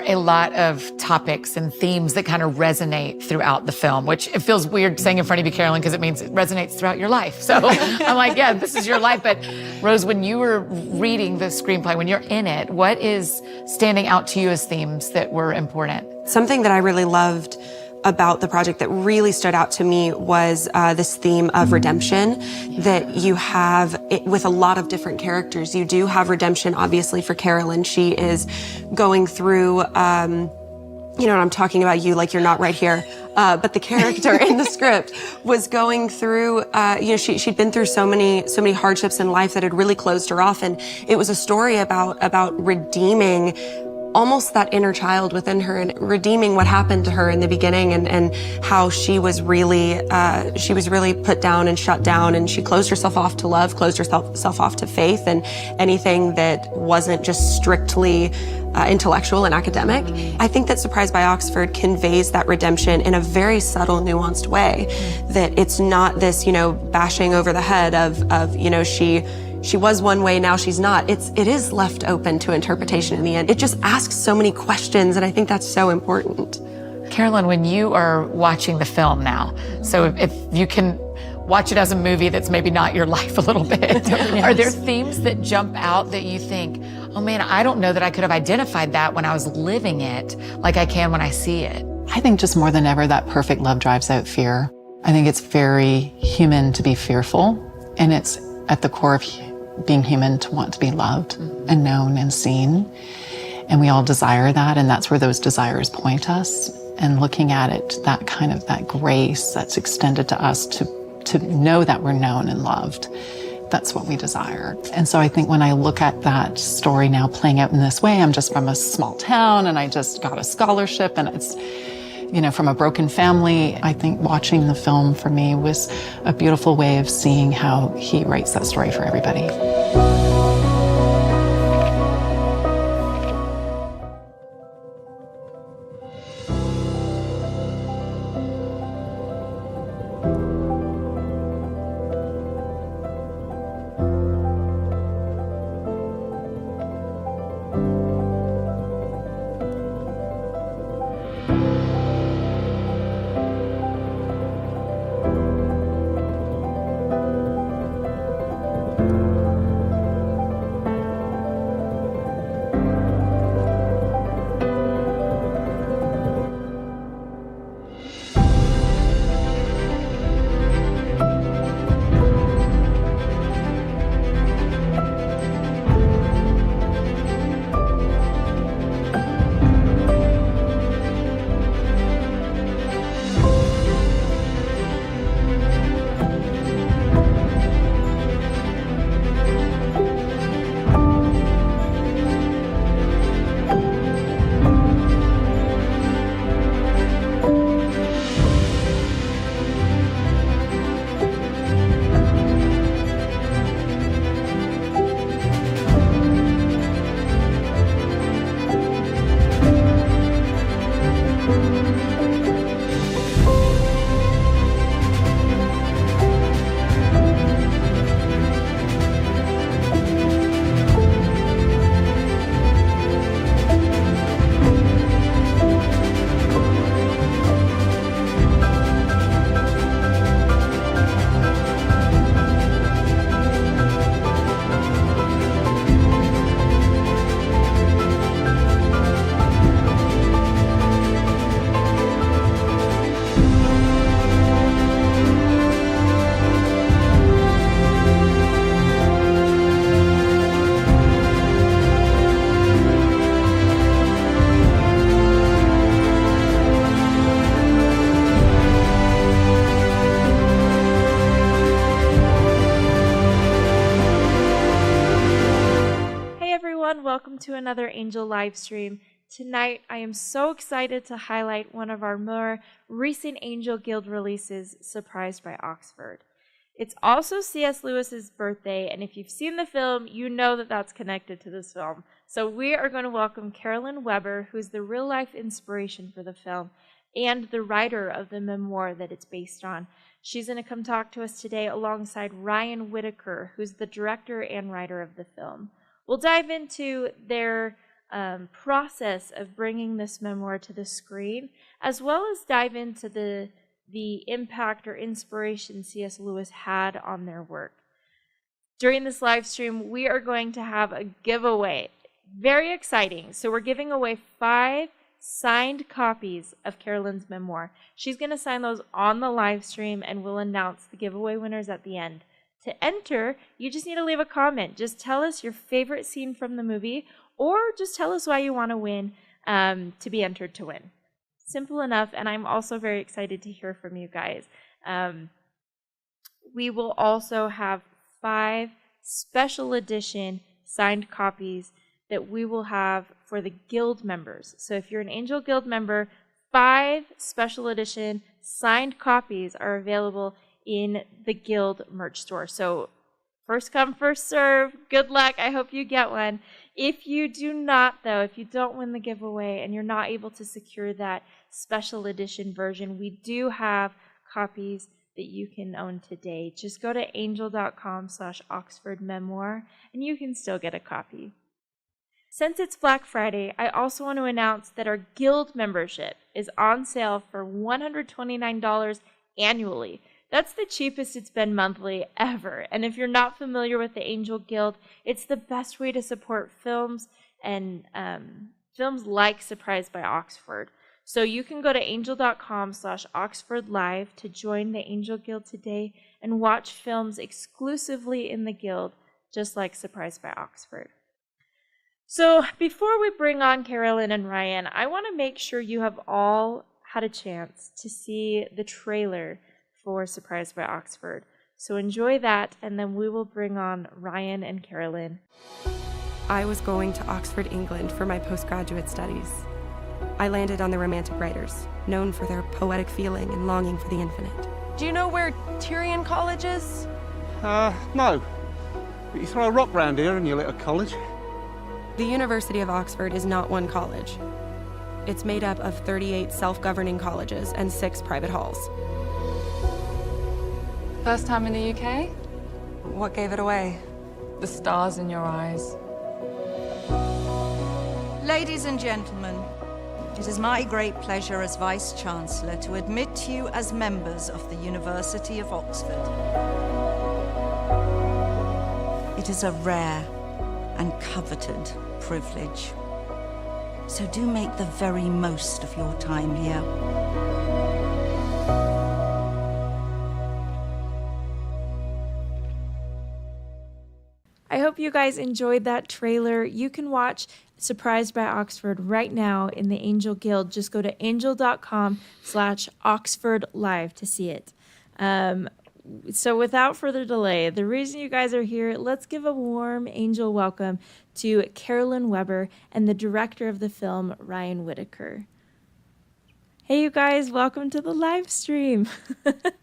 a lot of topics and themes that kind of resonate throughout the film, which it feels weird saying in front of you, Carolyn, because it means it resonates throughout your life. So I'm like, yeah, this is your life. But Rose, when you were reading the screenplay, when you're in it, what is standing out to you as themes that were important? Something that I really loved about the project that really stood out to me was this theme of redemption that you have with a lot of different characters. You do have redemption, obviously, for Carolyn. She is going through, you know what I'm talking about, you like you're not right here. But the character in the script was going through, you know, she'd been through so many hardships in life that had really closed her off. And it was a story about redeeming almost that inner child within her and redeeming what happened to her in the beginning and how she was really put down and shut down, and she closed herself off to love, closed herself off to faith and anything that wasn't just strictly intellectual and academic. I think that Surprised by Oxford conveys that redemption in a very subtle, nuanced way, that it's not this, you know, bashing over the head of you know, she was one way, now she's not. It is left open to interpretation in the end. It just asks so many questions, and I think that's so important. Carolyn, when you are watching the film now, so if you can watch it as a movie that's maybe not your life a little bit, yes. Are there themes that jump out that you think, oh man, I don't know that I could have identified that when I was living it like I can when I see it? I think just more than ever, that perfect love drives out fear. I think it's very human to be fearful, and it's at the core of being human to want to be loved and known and seen. And we all desire that, and that's where those desires point us. And looking at it, that kind of that grace that's extended to us to know that we're known and loved, that's what we desire. And so I think when I look at that story now playing out in this way, I'm just from a small town and I just got a scholarship and it's, you know, from a broken family. I think watching the film for me was a beautiful way of seeing how he writes that story for everybody. Welcome to another Angel live stream. Tonight, I am so excited to highlight one of our more recent Angel Guild releases, Surprised by Oxford. It's also C.S. Lewis's birthday, and if you've seen the film, you know that that's connected to this film. So we are going to welcome Carolyn Weber, who's the real-life inspiration for the film and the writer of the memoir that it's based on. She's going to come talk to us today alongside Ryan Whitaker, who's the director and writer of the film. We'll dive into their process of bringing this memoir to the screen, as well as dive into the impact or inspiration C.S. Lewis had on their work. During this live stream, we are going to have a giveaway. Very exciting. So we're giving away 5 signed copies of Carolyn's memoir. She's going to sign those on the live stream, and we'll announce the giveaway winners at the end. To enter, you just need to leave a comment. Just tell us your favorite scene from the movie, or just tell us why you want to win to be entered to win. Simple enough, and I'm also very excited to hear from you guys. We will also have 5 special edition signed copies that we will have for the Guild members. So if you're an Angel Guild member, 5 special edition signed copies are available in the Guild merch store. So first come, first serve. Good luck. I hope you get one. If you do not, though, if you don't win the giveaway and you're not able to secure that special edition version, we do have copies that you can own today. Just go to angel.com/Oxford Memoir and you can still get a copy. Since it's Black Friday, I also want to announce that our Guild membership is on sale for $129 annually. That's the cheapest it's been monthly ever. And if you're not familiar with the Angel Guild, it's the best way to support films and films like Surprised by Oxford. So you can go to angel.com/Oxford Live to join the Angel Guild today and watch films exclusively in the Guild, just like Surprised by Oxford. So before we bring on Carolyn and Ryan, I want to make sure you have all had a chance to see the trailer for Surprised by Oxford. So enjoy that, and then we will bring on Ryan and Carolyn. I was going to Oxford, England for my postgraduate studies. I landed on the Romantic writers, known for their poetic feeling and longing for the infinite. Do you know where Tyrion College is? No. But you throw a rock round here and you're at a college. The University of Oxford is not one college. It's made up of 38 self-governing colleges and 6 private halls. First time in the UK? What gave it away? The stars in your eyes. Ladies and gentlemen, it is my great pleasure as Vice-Chancellor to admit you as members of the University of Oxford. It is a rare and coveted privilege. So do make the very most of your time here. I hope you guys enjoyed that trailer. You can watch Surprised by Oxford right now in the Angel Guild. Just go to angel.com/Oxford Live to see it. So without further delay, the reason you guys are here, let's give a warm Angel welcome to Carolyn Weber and the director of the film, Ryan Whitaker. Hey, you guys, welcome to the live stream.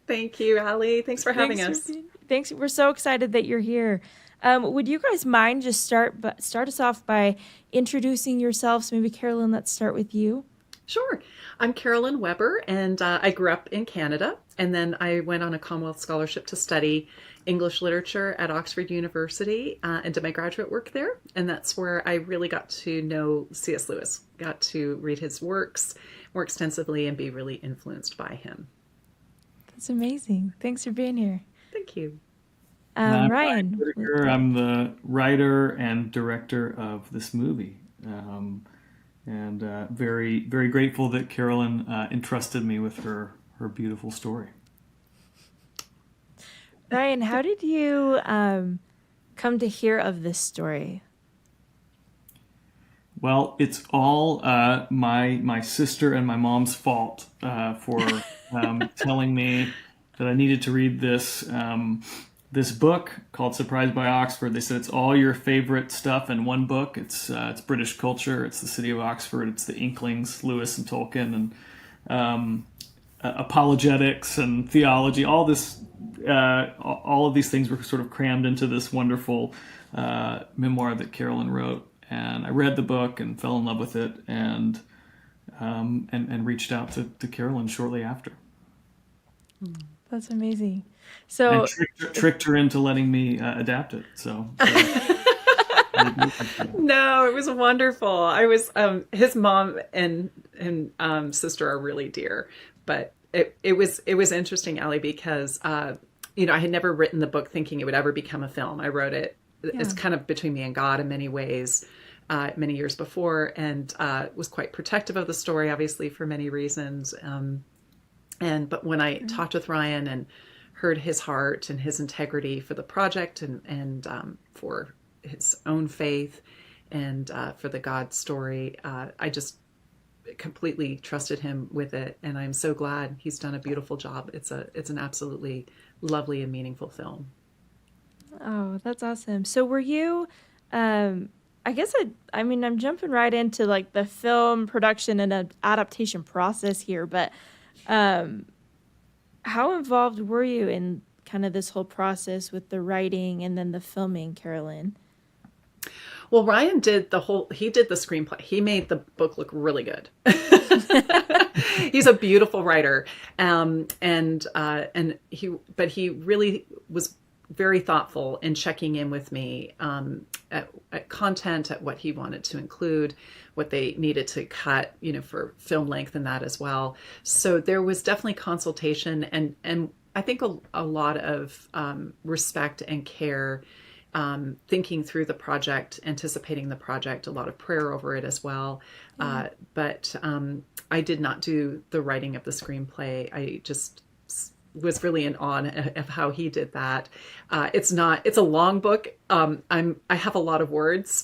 Thank you, Allie. Thanks for having us. Thanks. We're so excited that you're here. Would you guys mind just start us off by introducing yourselves? Maybe Carolyn, let's start with you. Sure. I'm Carolyn Weber, and I grew up in Canada, and then I went on a Commonwealth Scholarship to study English literature at Oxford University and did my graduate work there. And that's where I really got to know C.S. Lewis, got to read his works more extensively and be really influenced by him. That's amazing. Thanks for being here. Thank you. Ryan Whitaker. I'm the writer and director of this movie. And very, very grateful that Carolyn entrusted me with her beautiful story. Ryan, how did you come to hear of this story? Well, it's all my sister and my mom's fault for telling me that I needed to read this book called Surprised by Oxford. They said it's all your favorite stuff in one book. It's British culture. It's the city of Oxford. It's the Inklings, Lewis and Tolkien, and apologetics and theology. All of these things were sort of crammed into this wonderful memoir that Carolyn wrote. And I read the book and fell in love with it, and reached out to Carolyn shortly after. That's amazing. So and tricked her into letting me adapt it. So No, it was wonderful. I was his mom and sister are really dear, but it was interesting, Allie, because I had never written the book thinking it would ever become a film. I wrote it. It's kind of between me and God in many ways, many years before, and was quite protective of the story, obviously for many reasons. But when I talked with Ryan and heard his heart and his integrity for the project and for his own faith and for the God story, I just completely trusted him with it, and I'm so glad he's done a beautiful job. It's an absolutely lovely and meaningful film. Oh, that's awesome. So were you, I guess I'm jumping right into like the film production and adaptation process here, but how involved were you in kind of this whole process with the writing and then the filming, Carolyn? Well, Ryan did the screenplay. He made the book look really good. He's a beautiful writer. And he really was very thoughtful in checking in with me at content, at what he wanted to include, what they needed to cut, for film length and that as well. So there was definitely consultation and I think a lot of respect and care, thinking through the project, anticipating the project, a lot of prayer over it as well. But I did not do the writing of the screenplay. I just was really in awe of how he did that. It's a long book. I have a lot of words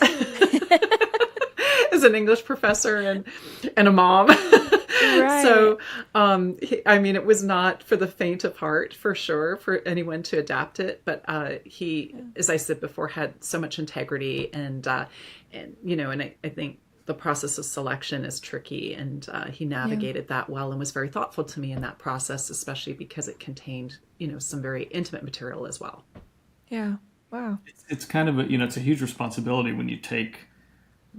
as an English professor and a mom. Right. So, it was not for the faint of heart, for sure, for anyone to adapt it. But he, as I said before, had so much integrity, and I think the process of selection is tricky, and he navigated that well and was very thoughtful to me in that process, especially because it contained, some very intimate material as well. Yeah. Wow. It's kind of it's a huge responsibility when you take.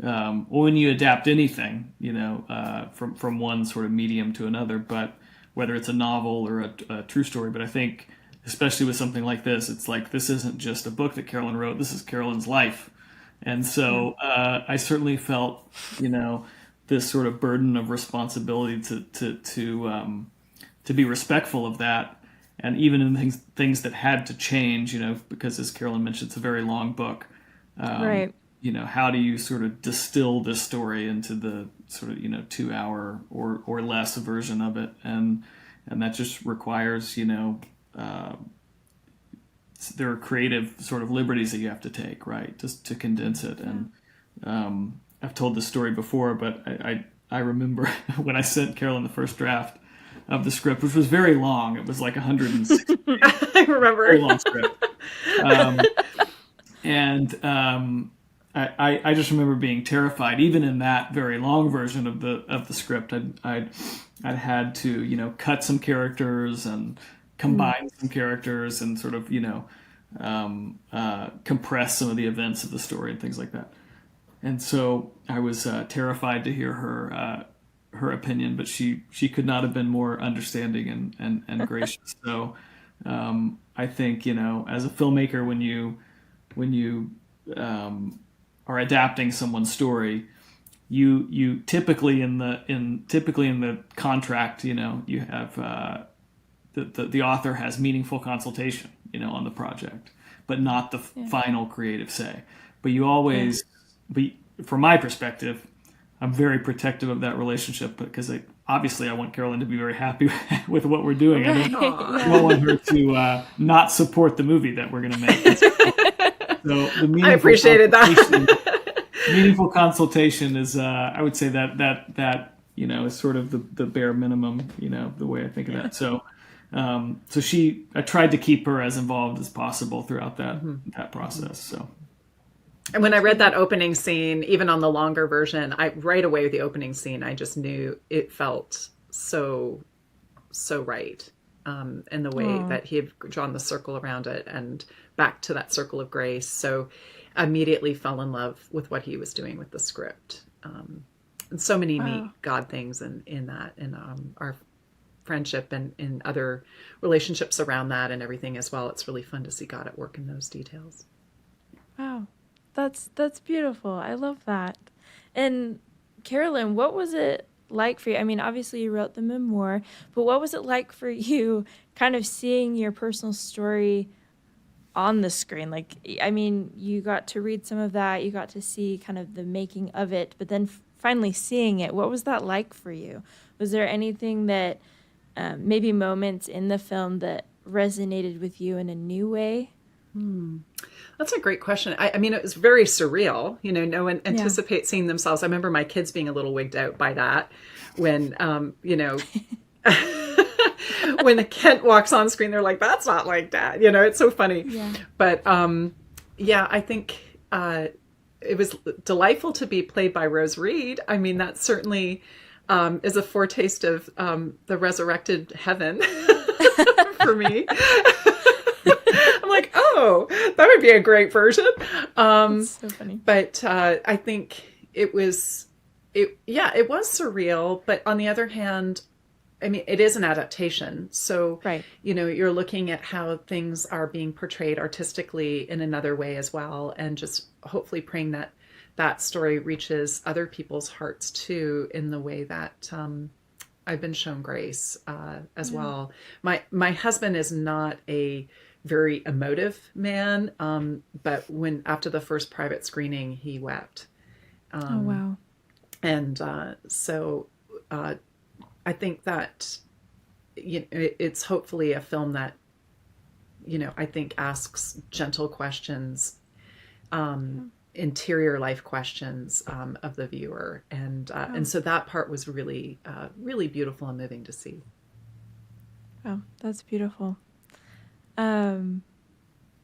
When you adapt anything, from one sort of medium to another, but whether it's a novel or a true story. But I think, especially with something like this, it's like, this isn't just a book that Carolyn wrote. This is Carolyn's life. And so I certainly felt, this sort of burden of responsibility to be respectful of that. And even in things that had to change, because as Carolyn mentioned, it's a very long book. Right. How do you sort of distill this story into the sort of, 2 hour or less version of it? And that just requires, there are creative sort of liberties that you have to take, right? Just to condense it. And I've told this story before, but I remember when I sent Carolyn the first draft of the script, which was very long. It was like 160. I remember. Very long script. I just remember being terrified, even in that very long version of the script. I'd had to, cut some characters and combine some characters and sort of, compress some of the events of the story and things like that. And so I was terrified to hear her opinion, but she could not have been more understanding and gracious. So I think, as a filmmaker, when you are adapting someone's story, you typically in the contract, you have the author has meaningful consultation, on the project, but not the final creative say. But you always, from my perspective, I'm very protective of that relationship, because obviously I want Carolyn to be very happy with what we're doing. I don't want her to not support the movie that we're going to make. So I appreciated that. Meaningful consultation is, I would say that is sort of the bare minimum, the way I think of that. So, I tried to keep her as involved as possible throughout that process. So, and when I read that opening scene, even on the longer version, right away with the opening scene, I just knew it felt so right. And the way that he had drawn the circle around it and back to that circle of grace. So immediately fell in love with what he was doing with the script. And so many neat God things in that, and our friendship and in other relationships around that and everything as well. It's really fun to see God at work in those details. Wow. That's beautiful. I love that. And Carolyn, what was it like for you? I mean, obviously you wrote the memoir, but what was it like for you kind of seeing your personal story on the screen? Like, I mean, you got to read some of that, you got to see kind of the making of it, but then finally seeing it, what was that like for you? Was there anything that maybe moments in the film that resonated with you in a new way? That's a great question. I mean, it was very surreal. No one anticipates seeing themselves. I remember my kids being a little wigged out by that when, when Kent walks on screen, they're like, that's not like Dad. It's so funny. Yeah. But I think it was delightful to be played by Rose Reed. I mean, that certainly is a foretaste of the resurrected heaven for me. I'm like, oh, that would be a great version. That's so funny. But I think it was surreal. But on the other hand, I mean, it is an adaptation. So, right. You're looking at how things are being portrayed artistically in another way as well. And just hopefully praying that that story reaches other people's hearts too, in the way that I've been shown grace as well. My husband is not a very emotive man, but after the first private screening, he wept. Oh, wow. And so I think that it's hopefully a film that I think asks gentle questions, interior life questions of the viewer, and so that part was really really beautiful and moving to see. Oh, that's beautiful.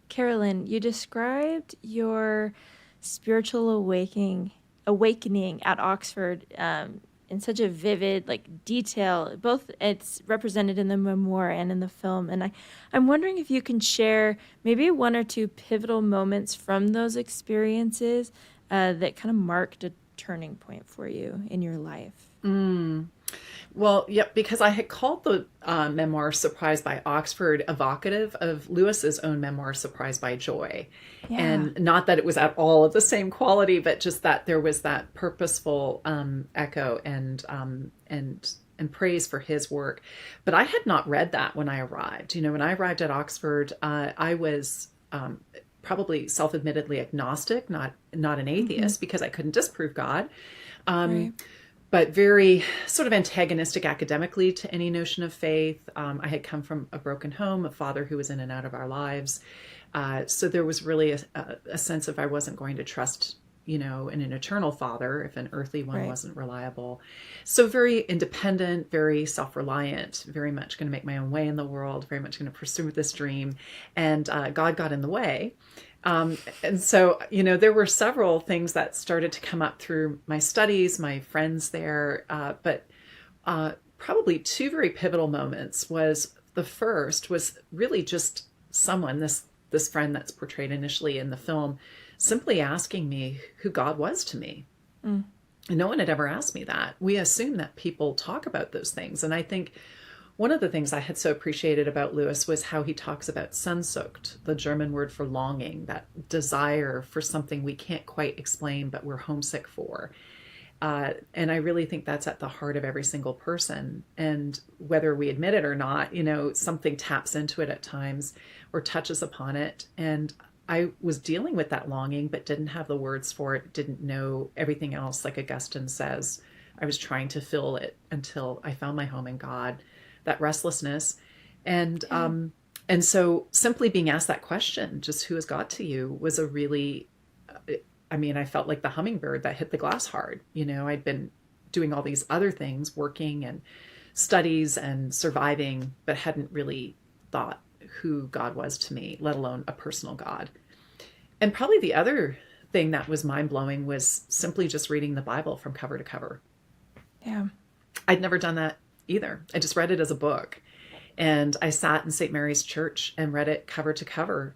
Carolyn, you described your spiritual awakening at Oxford in such a vivid detail. Both it's represented in the memoir and in the film. And I'm wondering if you can share maybe one or two pivotal moments from those experiences that kind of marked a turning point for you in your life. Well, because I had called the memoir Surprised by Oxford evocative of Lewis's own memoir, Surprised by Joy. Yeah. And not that it was at all of the same quality, but just that there was that purposeful echo and praise for his work. But I had not read that when I arrived. When I arrived at Oxford, I was probably self-admittedly agnostic, not an atheist, because I couldn't disprove God. Right. But very sort of antagonistic academically to any notion of faith. I had come from a broken home, a father who was in and out of our lives. So there was really a sense of I wasn't going to trust, in an eternal father if an earthly one wasn't reliable. So very independent, very self-reliant, very much going to make my own way in the world, very much going to pursue this dream. And God got in the way. And so, there were several things that started to come up through my studies, my friends there, but probably two very pivotal moments. The first was really just someone, this friend that's portrayed initially in the film, simply asking me who God was to me. And no one had ever asked me that. We assume that people talk about those things. And I think one of the things I had so appreciated about Lewis was how he talks about Sehnsucht, the German word for longing, that desire for something we can't quite explain, but we're homesick for. And I really think that's at the heart of every single person. And whether we admit it or not, something taps into it at times or touches upon it. And I was dealing with that longing, but didn't have the words for it, didn't know everything else. Like Augustine says, I was trying to fill it until I found my home in God. That restlessness. And so simply being asked that question, just who is God to you, was a really, I felt like the hummingbird that hit the glass hard. I'd been doing all these other things, working and studies and surviving, but hadn't really thought who God was to me, let alone a personal God. And probably the other thing that was mind-blowing was simply just reading the Bible from cover to cover. Yeah. I'd never done that either. I just read it as a book, and I sat in St. Mary's Church and read it cover to cover,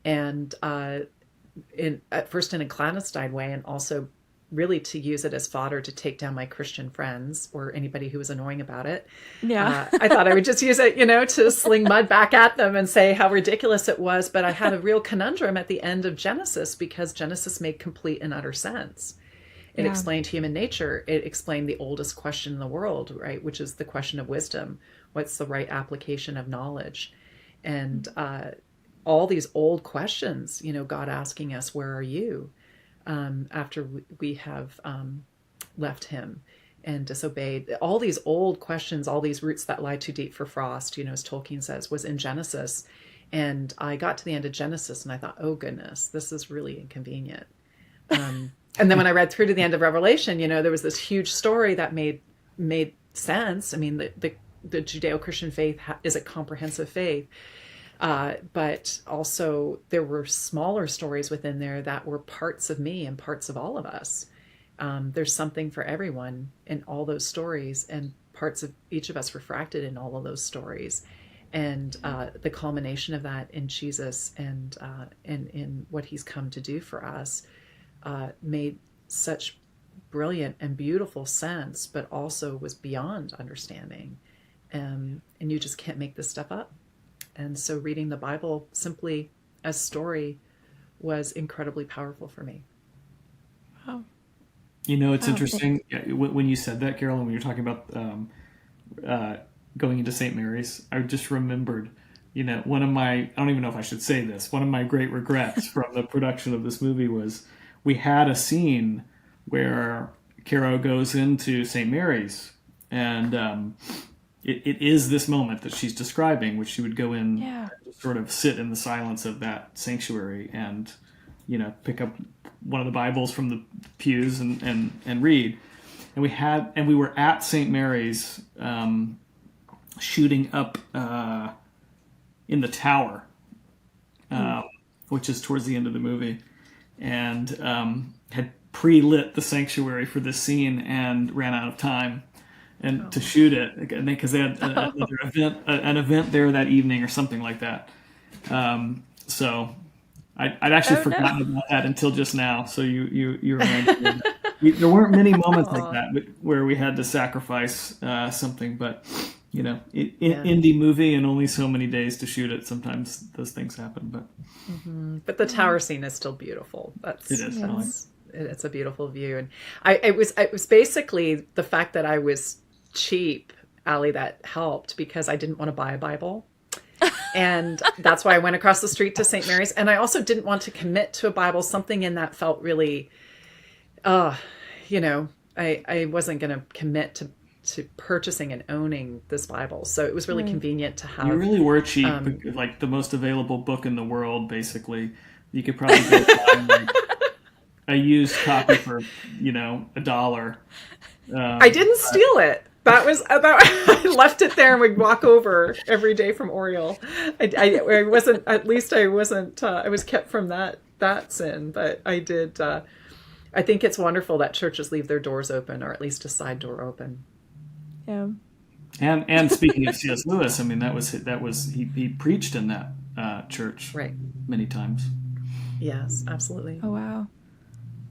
and at first in a clandestine way, and also really to use it as fodder to take down my Christian friends or anybody who was annoying about it. Yeah. I thought I would just use it, to sling mud back at them and say how ridiculous it was. But I had a real conundrum at the end of Genesis, because Genesis made complete and utter sense. It explained human nature. It explained the oldest question in the world, right? Which is the question of wisdom. What's the right application of knowledge? And all these old questions, God asking us, where are you? After we have left him and disobeyed. All these old questions, all these roots that lie too deep for frost, as Tolkien says, was in Genesis. And I got to the end of Genesis and I thought, oh goodness, this is really inconvenient. And then when I read through to the end of Revelation, there was this huge story that made sense. I mean, the Judeo-Christian faith is a comprehensive faith. But also there were smaller stories within there that were parts of me and parts of all of us. There's something for everyone in all those stories, and parts of each of us refracted in all of those stories. And the culmination of that in Jesus and in what he's come to do for us made such brilliant and beautiful sense, but also was beyond understanding. And you just can't make this stuff up. And so reading the Bible simply as story was incredibly powerful for me. Wow. It's interesting when you said that, Carolyn, when you're talking about going into St. Mary's, I just remembered, one of my, I don't even know if I should say this, one of my great regrets from the production of this movie was we had a scene where Caro goes into St. Mary's, and it is this moment that she's describing, which she would go in, and just sort of sit in the silence of that sanctuary and, pick up one of the Bibles from the pews and read. And we were at St. Mary's shooting up in the tower, which is towards the end of the movie, and had pre-lit the sanctuary for this scene and ran out of time and to shoot it, because they had another event there that evening or something like that. So I'd actually forgotten about that until just now. So you reminded me. There weren't many moments like that where we had to sacrifice something, but indie movie and only so many days to shoot it. Sometimes those things happen, but the tower scene is still beautiful. It is. It's a beautiful view, and it was basically the fact that I was cheap, Allie, that helped, because I didn't want to buy a Bible. And that's why I went across the street to St. Mary's. And I also didn't want to commit to a Bible. Something in that felt really, I wasn't going to commit to purchasing and owning this Bible. So it was really convenient to have. You really were cheap, like the most available book in the world, basically. You could probably get a used copy for, $1. I didn't steal it. I left it there and would walk over every day from Oriole. I wasn't, at least I wasn't, I was kept from that sin, but I did, I think it's wonderful that churches leave their doors open, or at least a side door open. Yeah. And speaking of C.S. Lewis, I mean, that was he preached in that church many times. Yes, absolutely. Oh, wow.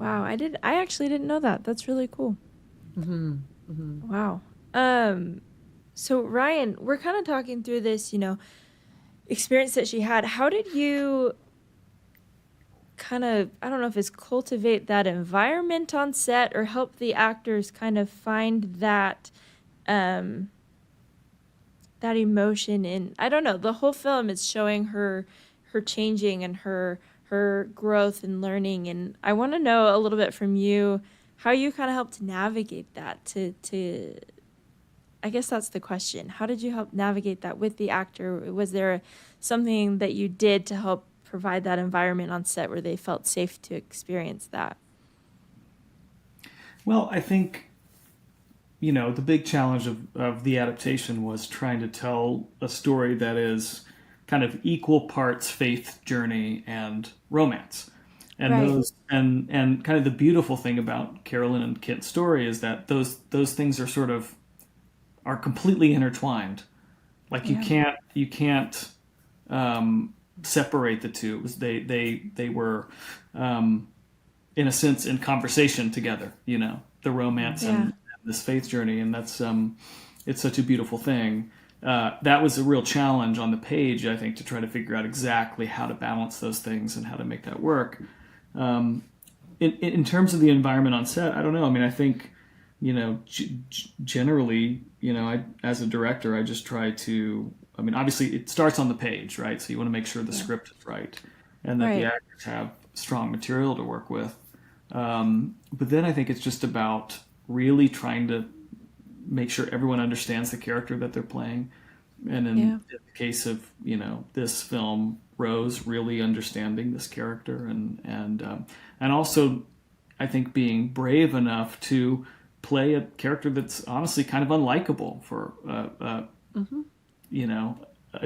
Wow. I actually didn't know that. That's really cool. Mm-hmm. Mm-hmm. Wow. So Ryan, we're kind of talking through this, experience that she had. How did you kind of, I don't know if it's cultivate that environment on set or help the actors kind of find that, that emotion in, I don't know, the whole film is showing her changing and her growth and learning. And I want to know a little bit from you, how you kind of helped navigate that to I guess that's the question. How did you help navigate that with the actor? Was there something that you did to help provide that environment on set where they felt safe to experience that? Well, I think, the big challenge of the adaptation was trying to tell a story that is kind of equal parts faith journey and romance. And those and kind of the beautiful thing about Carolyn and Kit's story is that those things are completely intertwined. Like you can't separate the two. They were in a sense, in conversation together, the romance and this faith journey. And that's, it's such a beautiful thing. That was a real challenge on the page, I think, to try to figure out exactly how to balance those things and how to make that work. In terms of the environment on set, I don't know. I mean, I think, generally, as a director, I just try to, obviously it starts on the page, right? So you want to make sure the script is right and that the actors have strong material to work with. But then I think it's just about really trying to make sure everyone understands the character that they're playing. And in the case of, this film, Rose really understanding this character and also I think being brave enough to play a character that's honestly kind of unlikable for a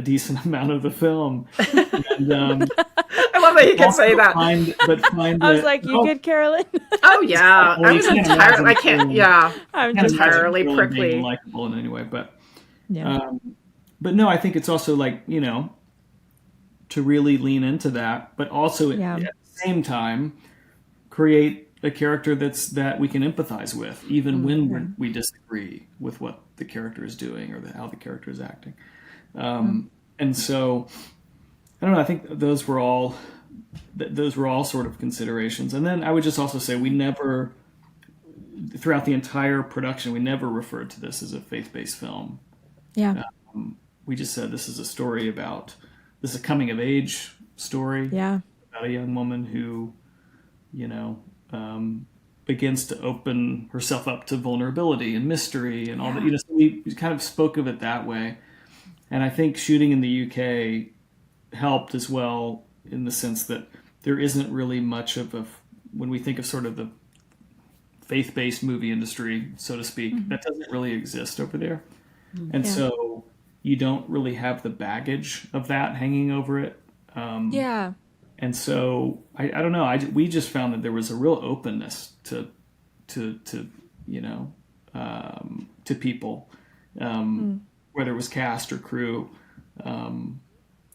decent amount of the film. And, I love that you can say that. I was like, you good, Carolyn? Oh yeah, I was entirely. I can't. Yeah, I'm entirely really prickly. Being likable in any way, but no, I think it's also like to really lean into that, but also at the same time create a character that we can empathize with, even when we disagree with what the character is doing or how the character is acting. And so, I don't know. I think those were all sort of considerations. And then I would just also say we never, throughout the entire production, we never referred to this as a faith-based film. Yeah. We just said this is a coming of age story. Yeah. About a young woman who, begins to open herself up to vulnerability and mystery and all that. So we kind of spoke of it that way. And I think shooting in the UK helped as well in the sense that there isn't really much of when we think of sort of the faith-based movie industry, so to speak, that doesn't really exist over there. And so you don't really have the baggage of that hanging over it. And so I don't know. We just found that there was a real openness to people, whether it was cast or crew.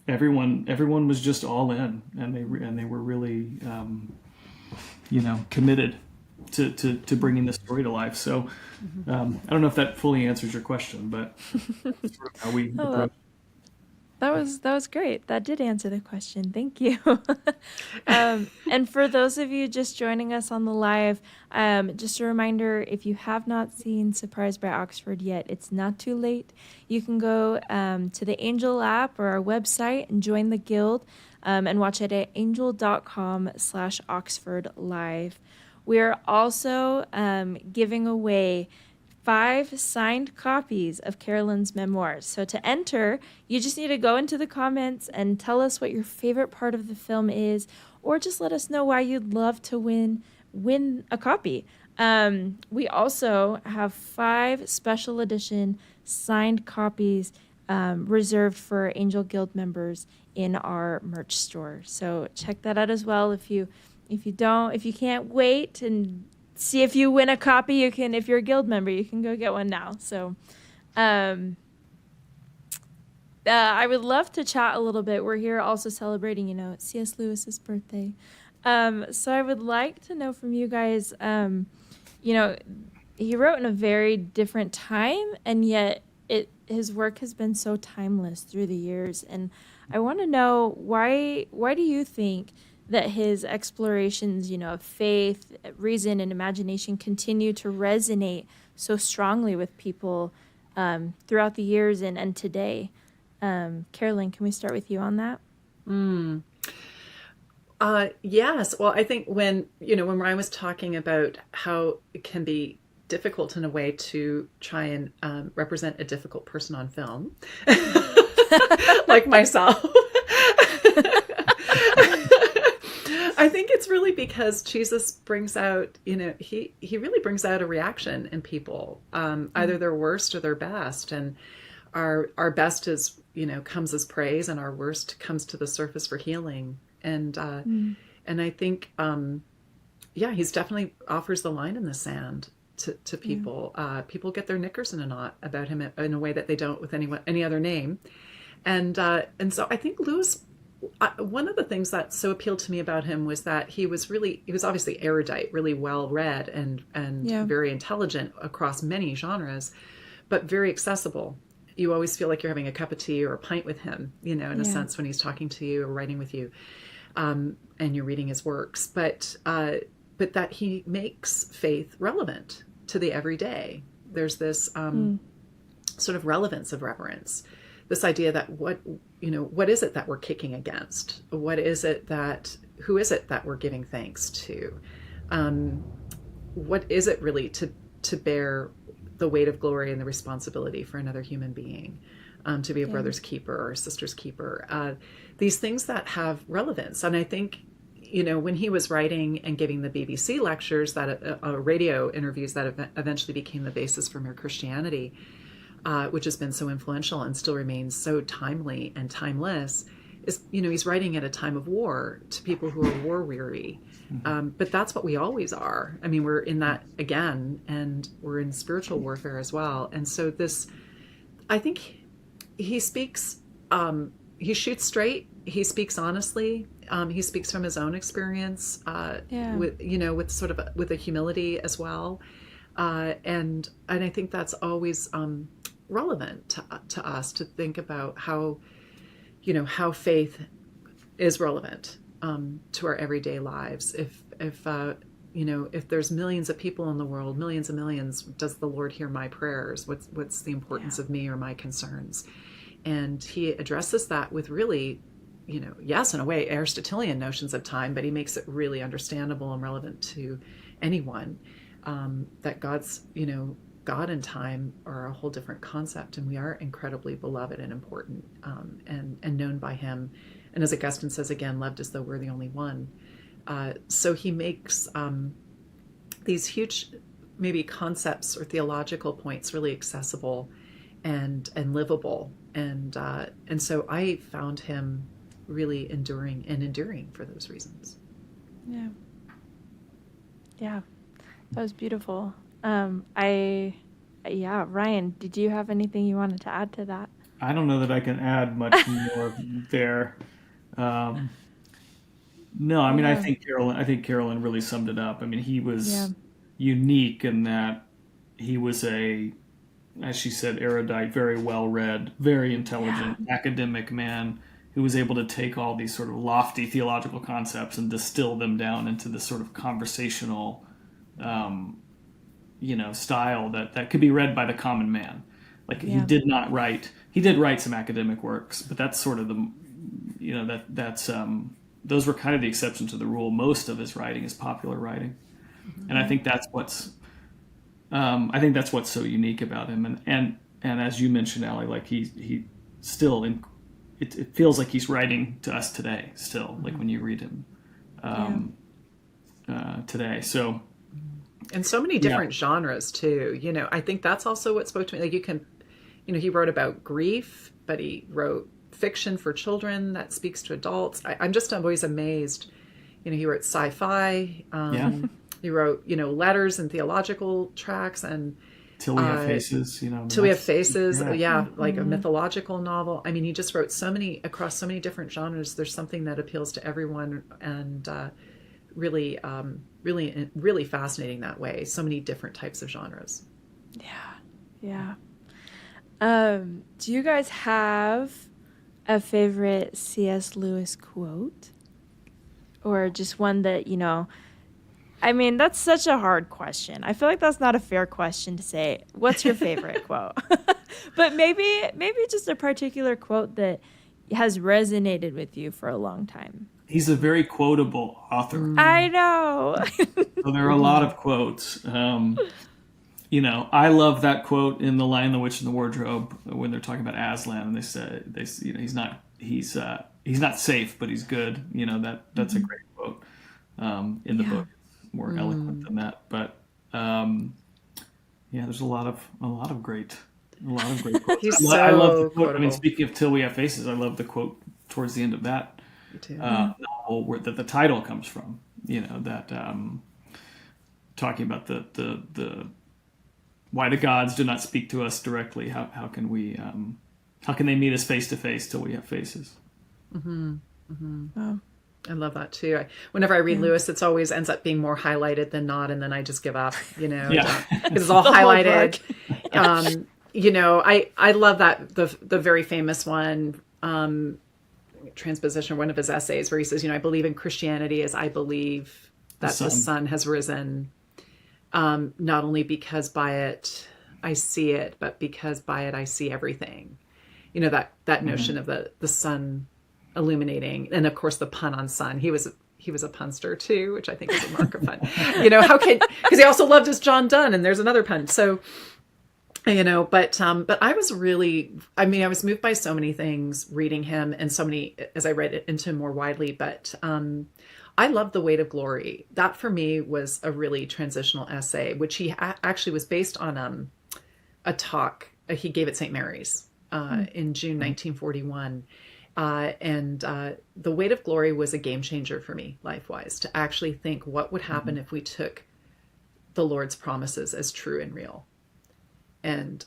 Everyone was just all in, and they were really committed to bringing the story to life. So I don't know if that fully answers your question, but that's sort of how we approach. That was great. That did answer the question. Thank you. And for those of you just joining us on the live, just a reminder, if you have not seen Surprised by Oxford yet, it's not too late. You can go to the Angel app or our website and join the guild and watch it at angel.com/Oxford Live. We are also giving away 5 signed copies of Carolyn's memoirs. So to enter, you just need to go into the comments and tell us what your favorite part of the film is, or just let us know why you'd love to win a copy. We also have 5 special edition signed copies reserved for Angel Guild members in our merch store. So check that out as well. If you can't wait and see if you win a copy, if you're a guild member, you can go get one now. So I would love to chat a little bit. We're here also celebrating, C.S. Lewis's birthday. So I would like to know from you guys, he wrote in a very different time, and yet his work has been so timeless through the years. And I want to know, why do you think that his explorations, of faith, reason, and imagination continue to resonate so strongly with people throughout the years and today? Carolyn, can we start with you on that? Yes. Well, I think when Ryan was talking about how it can be difficult in a way to try and represent a difficult person on film, like myself, I think it's really because Jesus brings out, he really brings out a reaction in people, either their worst or their best. And our best is, comes as praise, and our worst comes to the surface for healing. And I think, he's definitely offers the line in the sand to people. People get their knickers in a knot about him in a way that they don't with any other name. And so I think Lewis one of the things that so appealed to me about him was that he was obviously erudite, really well read, and very intelligent across many genres, but very accessible. You always feel like you're having a cup of tea or a pint with him, in a sense, when he's talking to you or writing with you, and you're reading his works. But that he makes faith relevant to the everyday. There's this sort of relevance of reverence. This idea that what is it that we're kicking against? Who is it that we're giving thanks to? What is it really to bear the weight of glory and the responsibility for another human being, to be a brother's keeper or a sister's keeper? These things that have relevance. And I think, when he was writing and giving the BBC lectures, that radio interviews that eventually became the basis for Mere Christianity, which has been so influential and still remains so timely and timeless, is, he's writing at a time of war to people who are war weary. But that's what we always are. I mean, we're in that again, and we're in spiritual warfare as well. And so I think he speaks, he shoots straight, he speaks honestly, he speaks from his own experience, with sort of with a humility as well. And I think that's always relevant to us to think about how faith is relevant to our everyday lives. If there's millions of people in the world, millions and millions, does the Lord hear my prayers? What's the importance of me or my concerns? And he addresses that with really, yes, in a way, Aristotelian notions of time, but he makes it really understandable and relevant to anyone, that God and time are a whole different concept, and we are incredibly beloved and important, and known by him. And as Augustine says again, loved as though we're the only one. So he makes these huge, maybe concepts or theological points really accessible and livable. And so I found him really enduring for those reasons. Yeah. Yeah, that was beautiful. Ryan, did you have anything you wanted to add to that? I don't know that I can add much more there. No, I mean, I think Carolyn really summed it up. I mean, he was unique in that he was as she said, erudite, very well read, very intelligent academic man who was able to take all these sort of lofty theological concepts and distill them down into this sort of conversational, style that could be read by the common man. Like he did write some academic works, but that's sort of those were kind of the exception to the rule. Most of his writing is popular writing. And I think that's what's so unique about him. And as you mentioned, Allie, like he still, it feels like he's writing to us today still, like when you read him today. So, and so many different genres too. I think that's also what spoke to me. Like he wrote about grief, but he wrote fiction for children that speaks to adults. I'm just always amazed. He wrote sci-fi. He wrote, letters and theological tracts, and Till We Have Faces, Till We Have Faces, like a mythological novel. I mean, he just wrote across so many different genres. There's something that appeals to everyone, and really fascinating that way. So many different types of genres. Yeah. Do you guys have a favorite C.S. Lewis quote? Or just one that, I mean, that's such a hard question. I feel like that's not a fair question to say, what's your favorite quote? But maybe just a particular quote that has resonated with you for a long time. He's a very quotable author. I know. So there are a lot of quotes. I love that quote in The Lion, the Witch, and the Wardrobe when they're talking about Aslan, and they say he's not safe, but he's good. That's a great quote in the book. More eloquent than that, but there's a lot of great quotes. I love the quote. Quotable. I mean, speaking of Till We Have Faces, I love the quote towards the end of that novel where that the title comes from. Talking about the why the gods do not speak to us directly. How can they meet us face to face till we have faces? I love that too. Whenever I read Lewis, it's always ends up being more highlighted than not, and then I just give up, because it's all highlighted. I love that the very famous one, transposition, one of his essays where he says, I believe in Christianity as I believe that the sun has risen, not only because by it I see it, but because by it I see everything. That notion of the sun illuminating, and of course the pun on sun. He was a punster too, which I think is a mark of fun. Because he also loved his John Donne, and there's another pun. So, but I was I was moved by so many things reading him, and so many as I read it into him more widely. But I loved The Weight of Glory. That for me was a really transitional essay, which he actually was based on a talk he gave at St. Mary's in June 1941. And The Weight of Glory was a game changer for me, life-wise, to actually think what would happen if we took the Lord's promises as true and real. And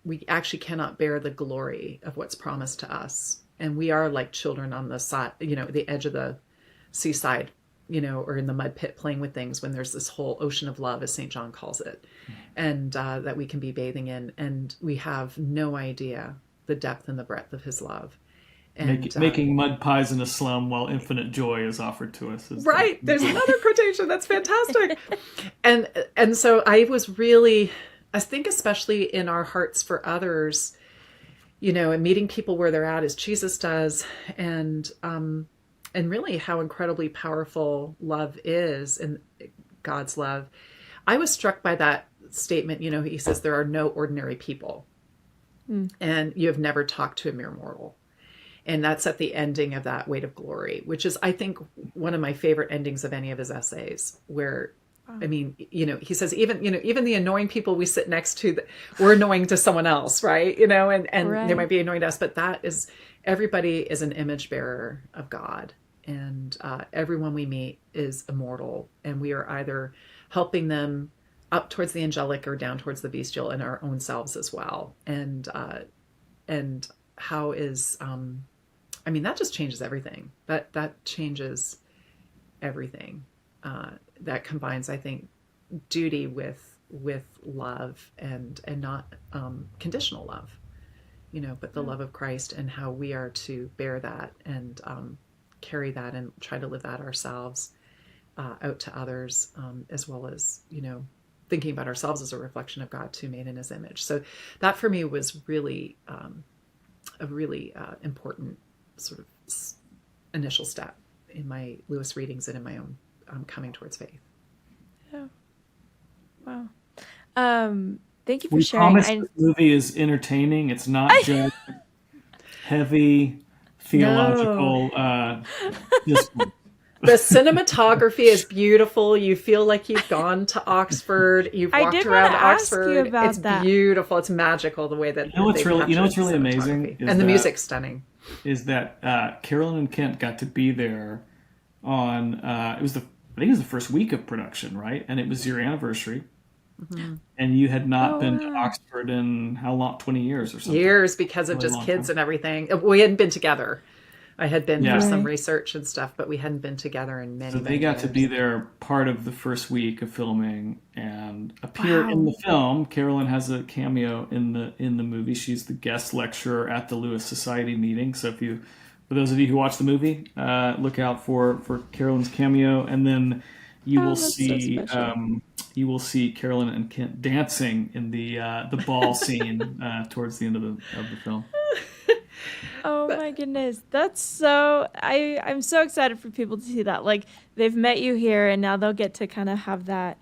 we actually cannot bear the glory of what's promised to us. And we are like children on the side, the edge of the seaside, or in the mud pit playing with things when there's this whole ocean of love, as St. John calls it, and that we can be bathing in. And we have no idea the depth and the breadth of his love. And, making mud pies in a slum while infinite joy is offered to us. Right. There's another quotation. That's fantastic. And so I think especially in our hearts for others, and meeting people where they're at as Jesus does, and really how incredibly powerful love is, and God's love. I was struck by that statement. He says there are no ordinary people, and you have never talked to a mere mortal. And that's at the ending of that Weight of Glory, which is, I think, one of my favorite endings of any of his essays, where, he says, even the annoying people we sit next to, we're annoying to someone else, right? And right. They might be annoying to us, but everybody is an image bearer of God. And everyone we meet is immortal. And we are either helping them up towards the angelic or down towards the bestial in our own selves as well. And how is... that just changes everything. That changes everything. That combines, I think, duty with love and not conditional love, but the love of Christ, and how we are to bear that and carry that and try to live that ourselves out to others, as well as, thinking about ourselves as a reflection of God too, made in his image. So that for me was really a really important sort of initial step in my Lewis readings and in my own coming towards faith. Yeah. Wow. Thank you for sharing. Promise this movie is entertaining. It's not just heavy theological discourse. The cinematography is beautiful. You feel like you've gone to Oxford. You've walked around Oxford. It's beautiful. It's magical the way that what's really amazing, and the music's stunning. Is that Carolyn and Kent got to be there on I think it was the first week of production, right? And it was your anniversary. Mm-hmm. And you had not been to Oxford in how long? 20 years or something? Years, because of just kids and everything. We hadn't been together. I had been for some research and stuff, but we hadn't been together in many years. So they got to be there part of the first week of filming and appear in the film. Carolyn has a cameo in the movie. She's the guest lecturer at the Lewis Society meeting. So for those of you who watch the movie, look out for Carolyn's cameo, and then you will see Carolyn and Kent dancing in the ball scene towards the end of the film. Oh my goodness. That's so, I'm so excited for people to see that. Like, they've met you here and now they'll get to kind of have that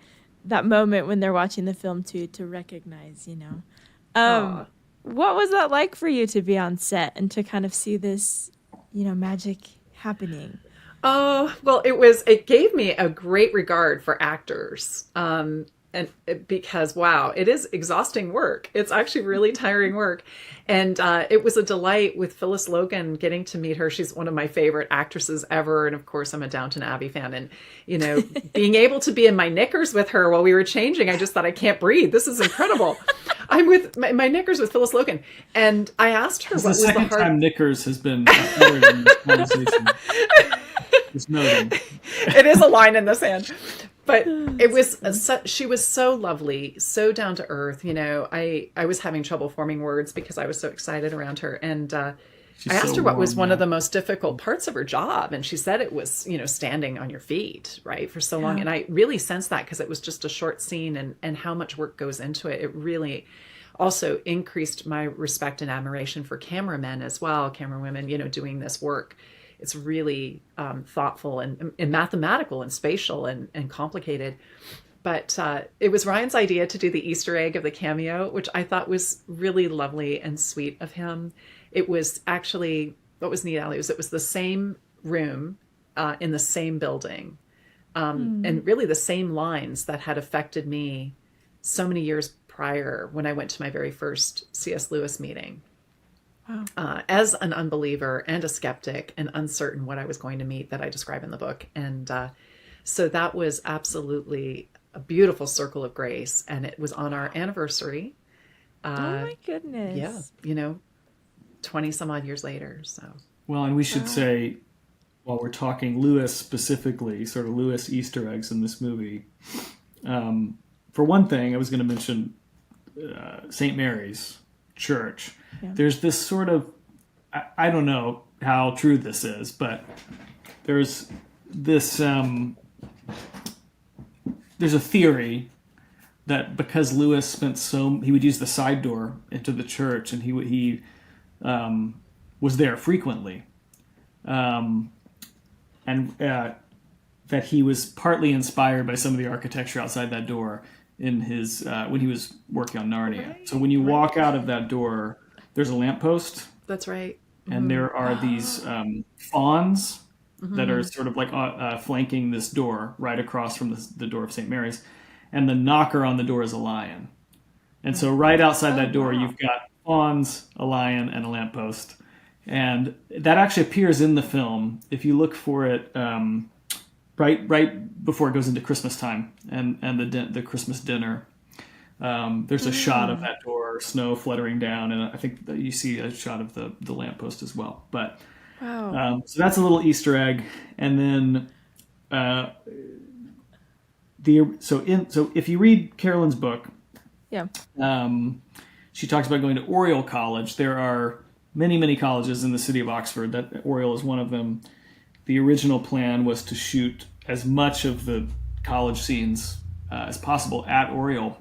moment when they're watching the film too, to recognize, what was that like for you to be on set and to kind of see this, magic happening? Oh, well, it gave me a great regard for actors. Because, wow, it is exhausting work. It's actually really tiring work. And it was a delight with Phyllis Logan getting to meet her. She's one of my favorite actresses ever. And of course, I'm a Downton Abbey fan. And, being able to be in my knickers with her while we were changing, I just thought, I can't breathe. This is incredible. I'm with my Knickers with Phyllis Logan, and I asked her It's what the was the second hard. time Knickers has been uttered in this conversation. Just noting. It is a line in the sand, but it was she was so lovely, so down to earth. You know, I was having trouble forming words because I was so excited around her, and She's I asked so her what was warm, one of the most difficult parts of her job, and she said it was, you know, standing on your feet, right, for so long. And I really sensed that because it was just a short scene, and how much work goes into it. It really also increased my respect and admiration for cameramen as well, camera women, you know, doing this work. It's really thoughtful and mathematical and spatial and complicated. But it was Ryan's idea to do the Easter egg of the cameo, which I thought was really lovely and sweet of him. It was actually, what was neat, Allie, it was the same room in the same building. And really the same lines that had affected me so many years prior when I went to my very first C.S. Lewis meeting. Wow. As an unbeliever and a skeptic and uncertain what I was going to meet that I describe in the book. And so that was absolutely a beautiful circle of grace. And it was on our anniversary. Oh my goodness. Yeah. You know, 20 some odd years later. So, Well, and we should say, while we're talking Lewis specifically, sort of Lewis Easter eggs in this movie, for one thing, I was going to mention St. Mary's Church. Yeah. There's this sort of, I don't know how true this is, but there's this, there's a theory that because Lewis he would use the side door into the church, and he was there frequently, and that he was partly inspired by some of the architecture outside that door in his when he was working on Narnia. Right, so when you walk out of that door, there's a lamppost. That's right. And there are these fawns that are sort of like flanking this door right across from the door of St. Mary's. And the knocker on the door is a lion. And so right outside that door, you've got fawns, a lion, and a lamppost. And that actually appears in the film. If you look for it right before it goes into Christmas time and the Christmas dinner, there's a shot of that door, snow fluttering down, and I think that you see a shot of the lamppost as well. But so that's a little Easter egg. And then so if you read Carolyn's book, she talks about going to Oriel College. There are many colleges in the city of Oxford. That Oriel is one of them. The original plan was to shoot as much of the college scenes as possible at Oriel.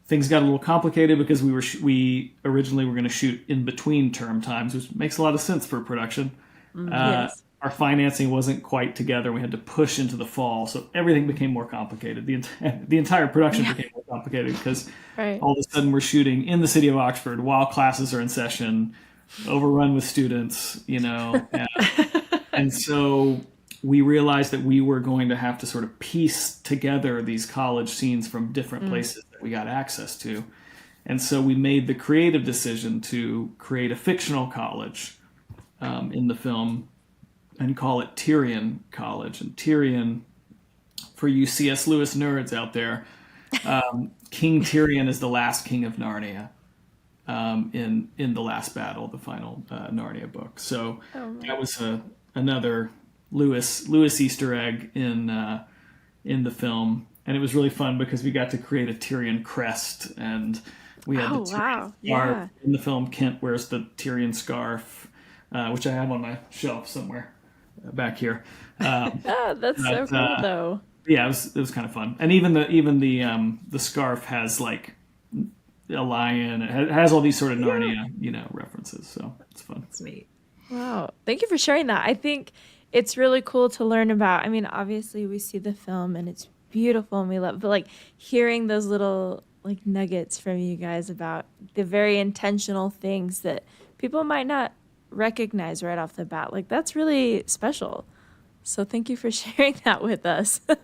Things got a little complicated because we originally were going to shoot in between term times, which makes a lot of sense for production. Yes. Our financing wasn't quite together. We had to push into the fall, so everything became more complicated. The entire production became more complicated because all of a sudden we're shooting in the city of Oxford while classes are in session, overrun with students, you know, and so we realized that we were going to have to sort of piece together these college scenes from different places that we got access to. And so we made the creative decision to create a fictional college in the film and call it Tyrion College. And Tyrion, for you C.S. Lewis nerds out there, King Tyrion is the last king of Narnia in The Last Battle, the final Narnia book. So that was another Lewis Easter egg in the film, and it was really fun because we got to create a Tyrion crest, and we had the Tyrion scarf. In the film, Kent wears the Tyrion scarf, which I have on my shelf somewhere back here. That's so cool, though. Yeah, it was kind of fun, and even the scarf has like a lion. It has all these sort of Narnia, references. So it's fun. It's neat. Wow, thank you for sharing that. I think it's really cool to learn about. I mean, obviously we see the film and it's beautiful and we love it, but like hearing those little like nuggets from you guys about the very intentional things that people might not recognize right off the bat, like that's really special. So thank you for sharing that with us. Of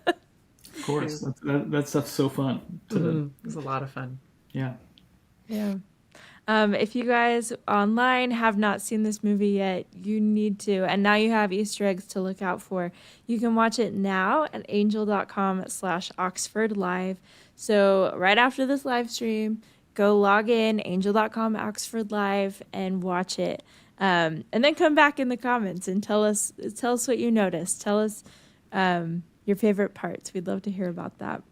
course, that stuff's so fun. It was a lot of fun. Yeah. Yeah. If you guys online have not seen this movie yet, you need to. And now you have Easter eggs to look out for. You can watch it now at angel.com/Oxford Live, So right after this live stream, go log in, angel.com Oxford Live, and watch it. And then come back in the comments and tell us what you noticed. Tell us your favorite parts. We'd love to hear about that.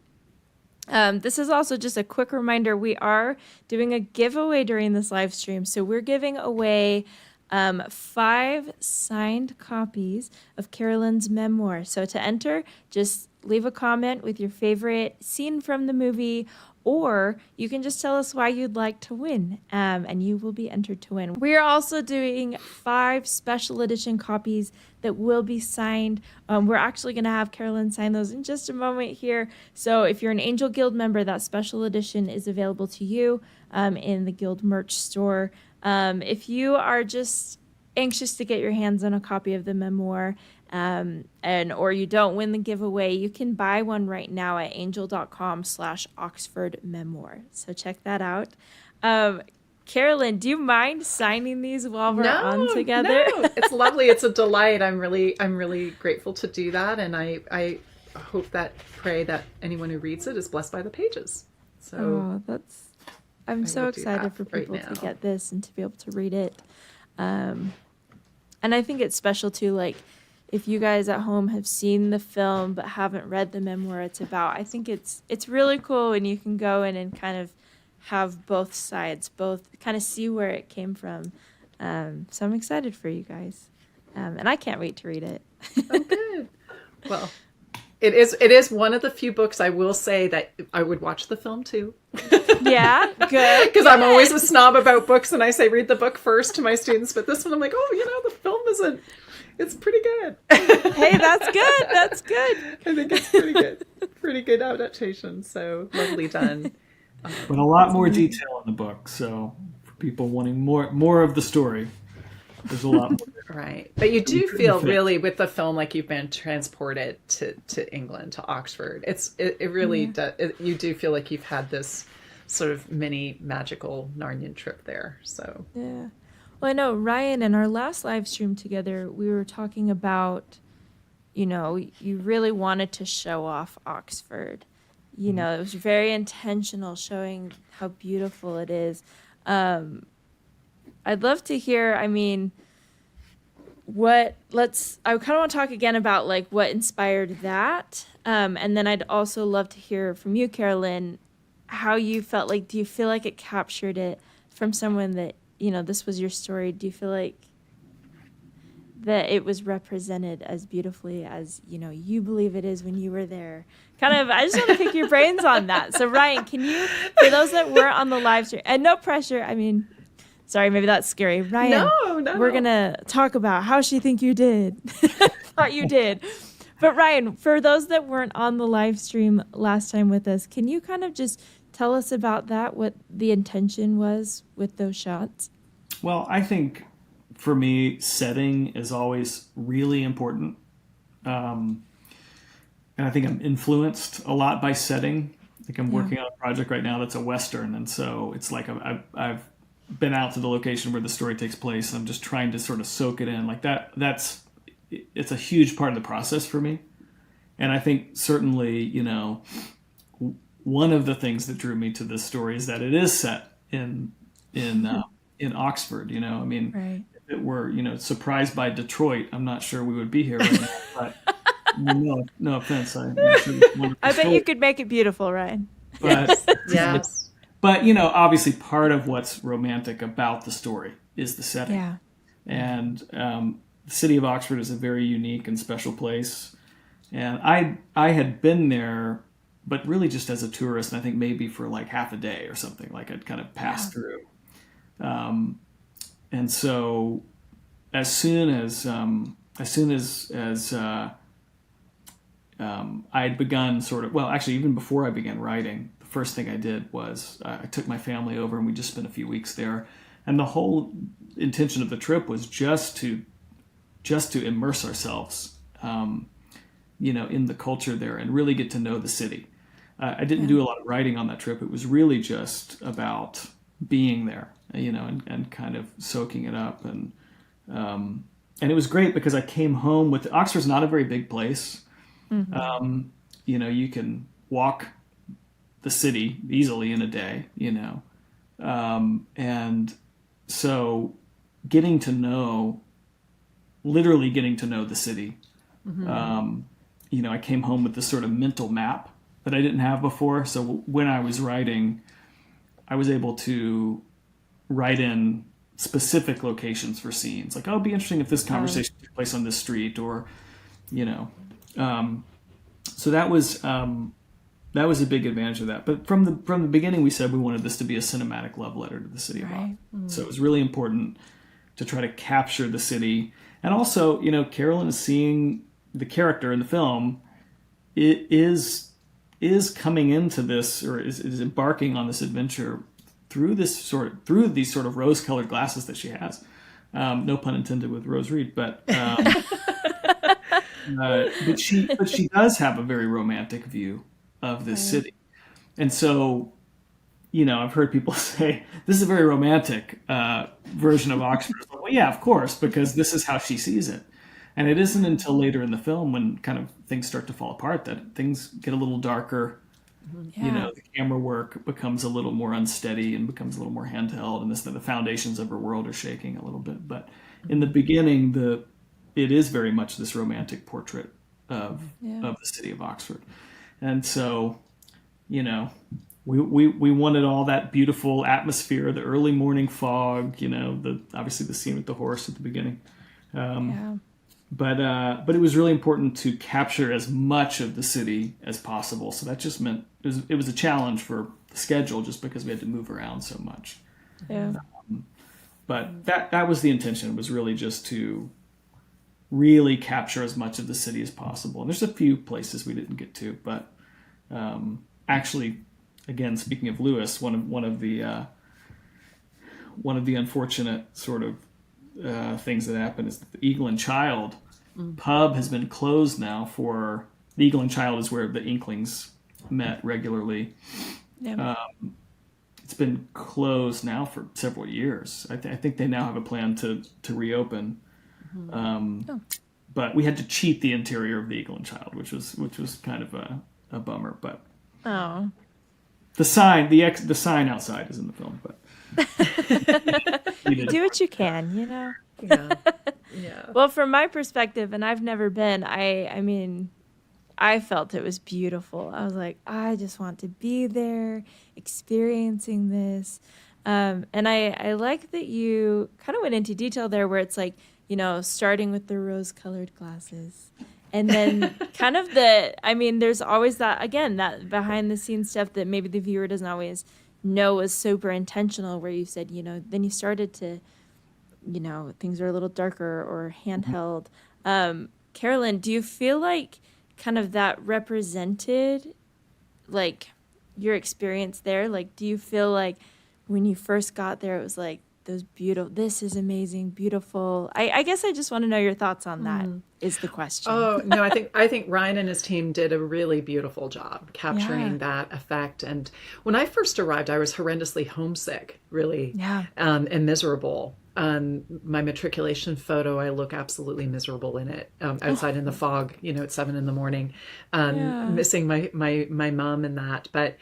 This is also just a quick reminder. We are doing a giveaway during this live stream. So we're giving away 5 signed copies of Carolyn's memoir. So to enter, just leave a comment with your favorite scene from the movie, or you can just tell us why you'd like to win, and you will be entered to win. We are also doing 5 special edition copies that will be signed. We're actually going to have Carolyn sign those in just a moment here. So if you're an Angel Guild member, that special edition is available to you in the Guild merch store. If you are just anxious to get your hands on a copy of the memoir, or you don't win the giveaway, you can buy one right now at angel.com/Oxford Memoir. So check that out. Carolyn, do you mind signing these while we're on together? No, it's lovely. It's a delight. I'm really grateful to do that, and I pray that anyone who reads it is blessed by the pages. So I'm so excited for people to get this and to be able to read it. And I think it's special too, like, if you guys at home have seen the film but haven't read the memoir it's about, I think it's really cool when you can go in and kind of have both sides, both kind of see where it came from. So I'm excited for you guys. And I can't wait to read it. Oh, good. Well, it is one of the few books I will say that I would watch the film too. Yeah, good. Because I'm always a snob about books, and I say read the book first to my students. But this one, I'm like, the film isn't. It's pretty good. Hey, that's good. That's good. I think it's pretty good. Pretty good adaptation. So lovely done. But a lot more detail in the book. So for people wanting more of the story, there's a lot more. Right. But you do feel really with the film like you've been transported to England, to Oxford. It really does. You do feel like you've had this sort of mini magical Narnian trip there. So yeah. Well, I know, Ryan, in our last live stream together, we were talking about, you really wanted to show off Oxford. It was very intentional, showing how beautiful it is. I'd love to hear, I kind of want to talk again about like what inspired that. And then I'd also love to hear from you, Carolyn, how you felt like, do you feel like it captured it from someone that, this was your story? Do you feel like that it was represented as beautifully as, you believe it is when you were there? I just want to pick your brains on that. So Ryan, can you, for those that weren't on the live stream, and no pressure, sorry, maybe that's scary. Ryan, no. We're going to talk about how she think you did. Thought you did. But Ryan, for those that weren't on the live stream last time with us, can you kind of just tell us about that, what the intention was with those shots? Well, I think for me, setting is always really important. And I think I'm influenced a lot by setting. I think I'm working on a project right now that's a Western. And so it's like I've been out to the location where the story takes place. I'm just trying to sort of soak it in like that. It's a huge part of the process for me. And I think certainly, one of the things that drew me to this story is that it is set in Oxford. Right. If it were, surprised by Detroit, I'm not sure we would be here right now. But no offense. I bet you could make it beautiful, Ryan. But yes. But obviously part of what's romantic about the story is the setting. Yeah. And the city of Oxford is a very unique and special place. And I had been there, but really just as a tourist, and I think maybe for like half a day or something, like I'd kind of passed through. And so as soon as I'd begun even before I began writing, the first thing I did was I took my family over and we just spent a few weeks there. And the whole intention of the trip was just to immerse ourselves, in the culture there and really get to know the city. I didn't do a lot of writing on that trip. It was really just about being there, and kind of soaking it up. And it was great because I came home with, Oxford's not a very big place. Mm-hmm. You can walk the city easily in a day, you know. And so literally getting to know the city. You know, I came home with this sort of mental map that I didn't have before. So when I was writing, I was able to write in specific locations for scenes. Like, oh, it'd be interesting if this conversation took place on this street, or, you know. So that was a big advantage of that. But from the beginning, we said we wanted this to be a cinematic love letter to the city of Oxford. So it was really important to try to capture the city. And also, you know, Carolyn is seeing the character in the film. It is coming into this, or is embarking on this adventure through these sort of rose-colored glasses that she has. No pun intended with Rose Reed, but she does have a very romantic view of this city. And so, you know, I've heard people say this is a very romantic version of Oxford. Well, yeah, of course, because this is how she sees it. And it isn't until later in the film, when kind of things start to fall apart, that things get a little darker. You know, the camera work becomes a little more unsteady and becomes a little more handheld, and the foundations of her world are shaking a little bit. But in the beginning, it is very much this romantic portrait of the city of Oxford. And so, you know, we wanted all that beautiful atmosphere, the early morning fog, you know, obviously the scene with the horse at the beginning. But it was really important to capture as much of the city as possible. So that just meant it was a challenge for the schedule, just because we had to move around so much. But that was the intention. It was really just to really capture as much of the city as possible. And there's a few places we didn't get to, but actually, again, speaking of Lewis, one of the unfortunate sort of things that happened is that the Eagle and Child pub has been closed now for. The Eagle and Child is where the Inklings met regularly. It's been closed now for several years. I think they now have a plan to reopen. But we had to cheat the interior of the Eagle and Child, which was kind of a bummer. But the sign outside is in the film, but you do what you can, you know. Yeah. Well, from my perspective, and I've never been, I mean, I felt it was beautiful. I was like, I just want to be there, experiencing this. And I like that you kind of went into detail there, where it's like, you know, starting with the rose-colored glasses. And then kind of there's always that, again, that behind-the-scenes stuff that maybe the viewer doesn't always know was super intentional, where you said, you know, then you started to, you know, things are a little darker or handheld. Carolyn, do you feel like kind of that represented, like, your experience there? Like, do you feel like when you first got there, it was like, this is amazing, beautiful. I guess I just want to know your thoughts on that, is the question. Oh, no, I think Ryan and his team did a really beautiful job capturing that effect. And when I first arrived, I was horrendously homesick, really, and miserable. My matriculation photo, I look absolutely miserable in it, outside in the fog, you know, at 7 a.m, missing my mom and that. But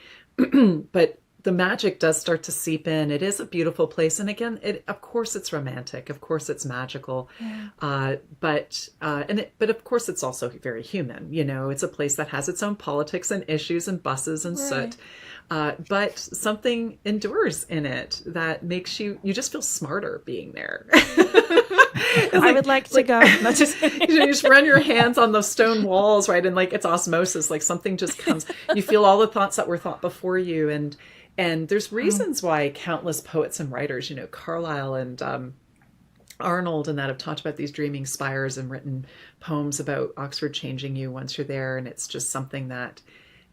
the magic does start to seep in. It is a beautiful place. And again, of course it's romantic. Of course it's magical. But of course it's also very human. You know, it's a place that has its own politics and issues and buses and soot. But something endures in it that makes you just feel smarter being there. I would like to go. You just run your hands on those stone walls, right? And like, it's osmosis, like something just comes, you feel all the thoughts that were thought before you. And there's reasons why countless poets and writers, you know, Carlyle and Arnold and that have talked about these dreaming spires and written poems about Oxford changing you once you're there. And it's just something that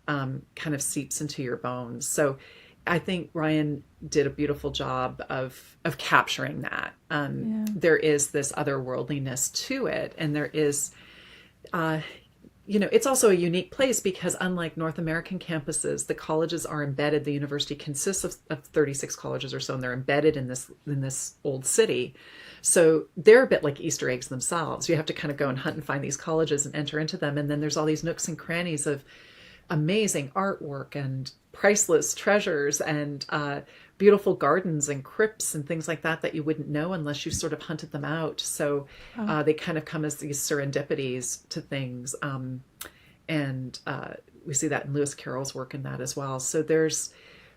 kind of seeps into your bones. So I think Ryan did a beautiful job of capturing that. There is this otherworldliness to it. And there is, you know, it's also a unique place because unlike North American campuses, the colleges are embedded. The university consists of 36 colleges or so, and they're embedded in this old city. So they're a bit like Easter eggs themselves. You have to kind of go and hunt and find these colleges and enter into them. And then there's all these nooks and crannies of amazing artwork and priceless treasures and beautiful gardens and crypts and things like that you wouldn't know unless you sort of hunted them out. So they kind of come as these serendipities to things. And we see that in Lewis Carroll's work in that as well. So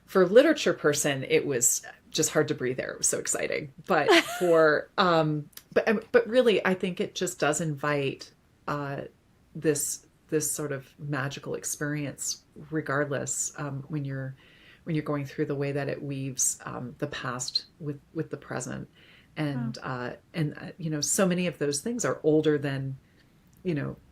for a literature person, it was just hard to breathe there. It was so exciting. But but really, I think it just does invite this sort of magical experience, regardless, when you're going through the way that it weaves the past with the present, and so many of those things are older than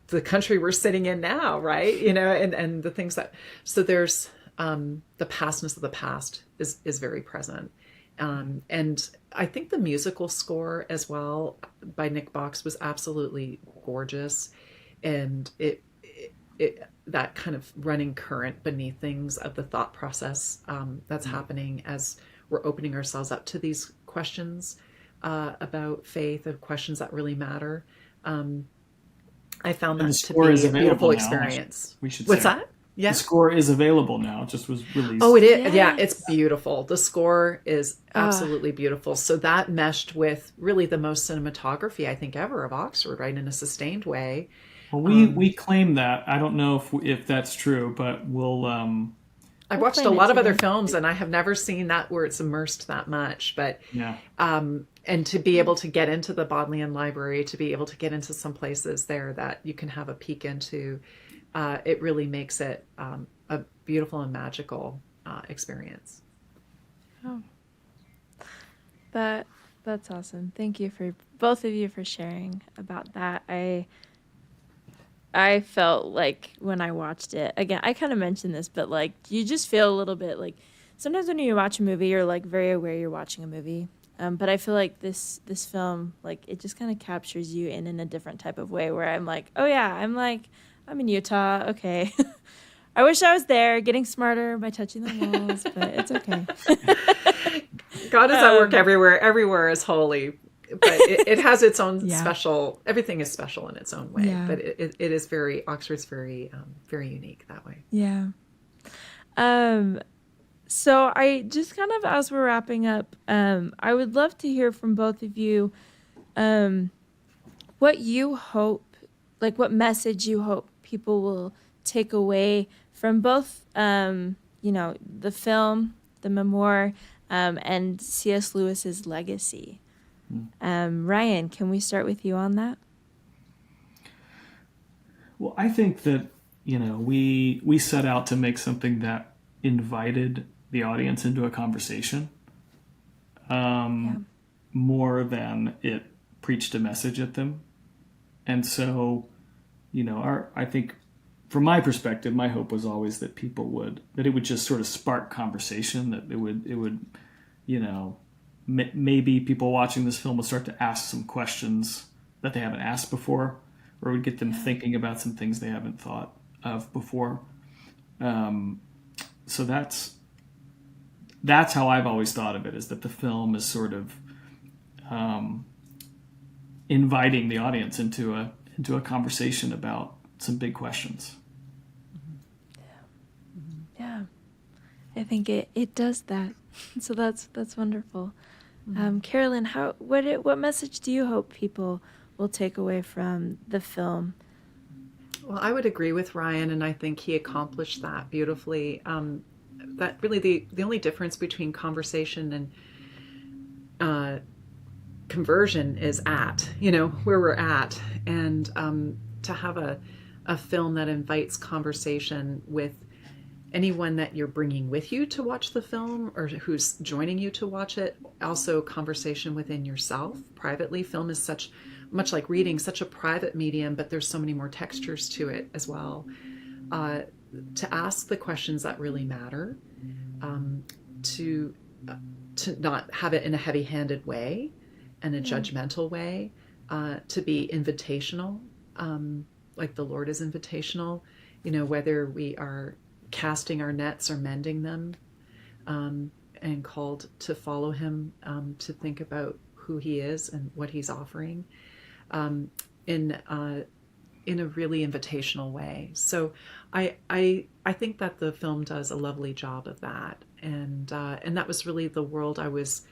the country we're sitting in now, right? And the things so there's the pastness of the past is very present. And I think the musical score as well by Nick Box was absolutely gorgeous. And it that kind of running current beneath things of the thought process that's happening as we're opening ourselves up to these questions about faith, and questions that really matter. I found that to be a beautiful experience. We should What's say. that? Yeah. The score is available now. It just was released. Oh, it is. Yes. Yeah, it's beautiful. The score is absolutely beautiful. So that meshed with really the most cinematography, I think, ever of Oxford, right? In a sustained way. Well, we claim that. I don't know if that's true, but we'll... I've watched a lot of other films, and I have never seen that where it's immersed that much. But yeah. And to be able to get into the Bodleian Library, to be able to get into some places there that you can have a peek into, it really makes it a beautiful and magical experience. Oh, that's awesome. Thank you for both of you for sharing about that. I felt like when I watched it, again, I kind of mentioned this, but like you just feel a little bit like sometimes when you watch a movie, you're like very aware you're watching a movie. But I feel like this film, like it just kind of captures you in a different type of way where I'm like, oh yeah, I'm in Utah. Okay. I wish I was there getting smarter by touching the walls, but it's okay. God is at work everywhere. Everywhere is holy. But it has its own special, everything is special in its own way. Yeah. But it is Oxford's very, very unique that way. Yeah. So I just kind of, as we're wrapping up, I would love to hear from both of you what you hope, like what message you hope people will take away from both, the film, the memoir, and C.S. Lewis's legacy. Ryan, can we start with you on that? Well, I think that, we set out to make something that invited the audience into a conversation more than it preached a message at them. And so, I think from my perspective, my hope was always that that it would just sort of spark conversation, that it would, maybe people watching this film will start to ask some questions that they haven't asked before, or it would get them thinking about some things they haven't thought of before. So that's how I've always thought of it, is that the film is sort of inviting the audience into a conversation about some big questions. Yeah. I think it does that. So that's wonderful. Carolyn, what message do you hope people will take away from the film? Well, I would agree with Ryan, and I think he accomplished that beautifully. That really the only difference between conversation and conversion is where we're at, and to have a film that invites conversation with anyone that you're bringing with you to watch the film or who's joining you to watch it. Also conversation within yourself privately. Film is much like reading, such a private medium, but there's so many more textures to it as well. To ask the questions that really matter, to not have it in a heavy-handed way and a judgmental way, to be invitational, like the Lord is invitational, whether we are casting our nets or mending them, and called to follow him, to think about who he is and what he's offering. In in a really invitational way. So I think that the film does a lovely job of that, and that was really the world I was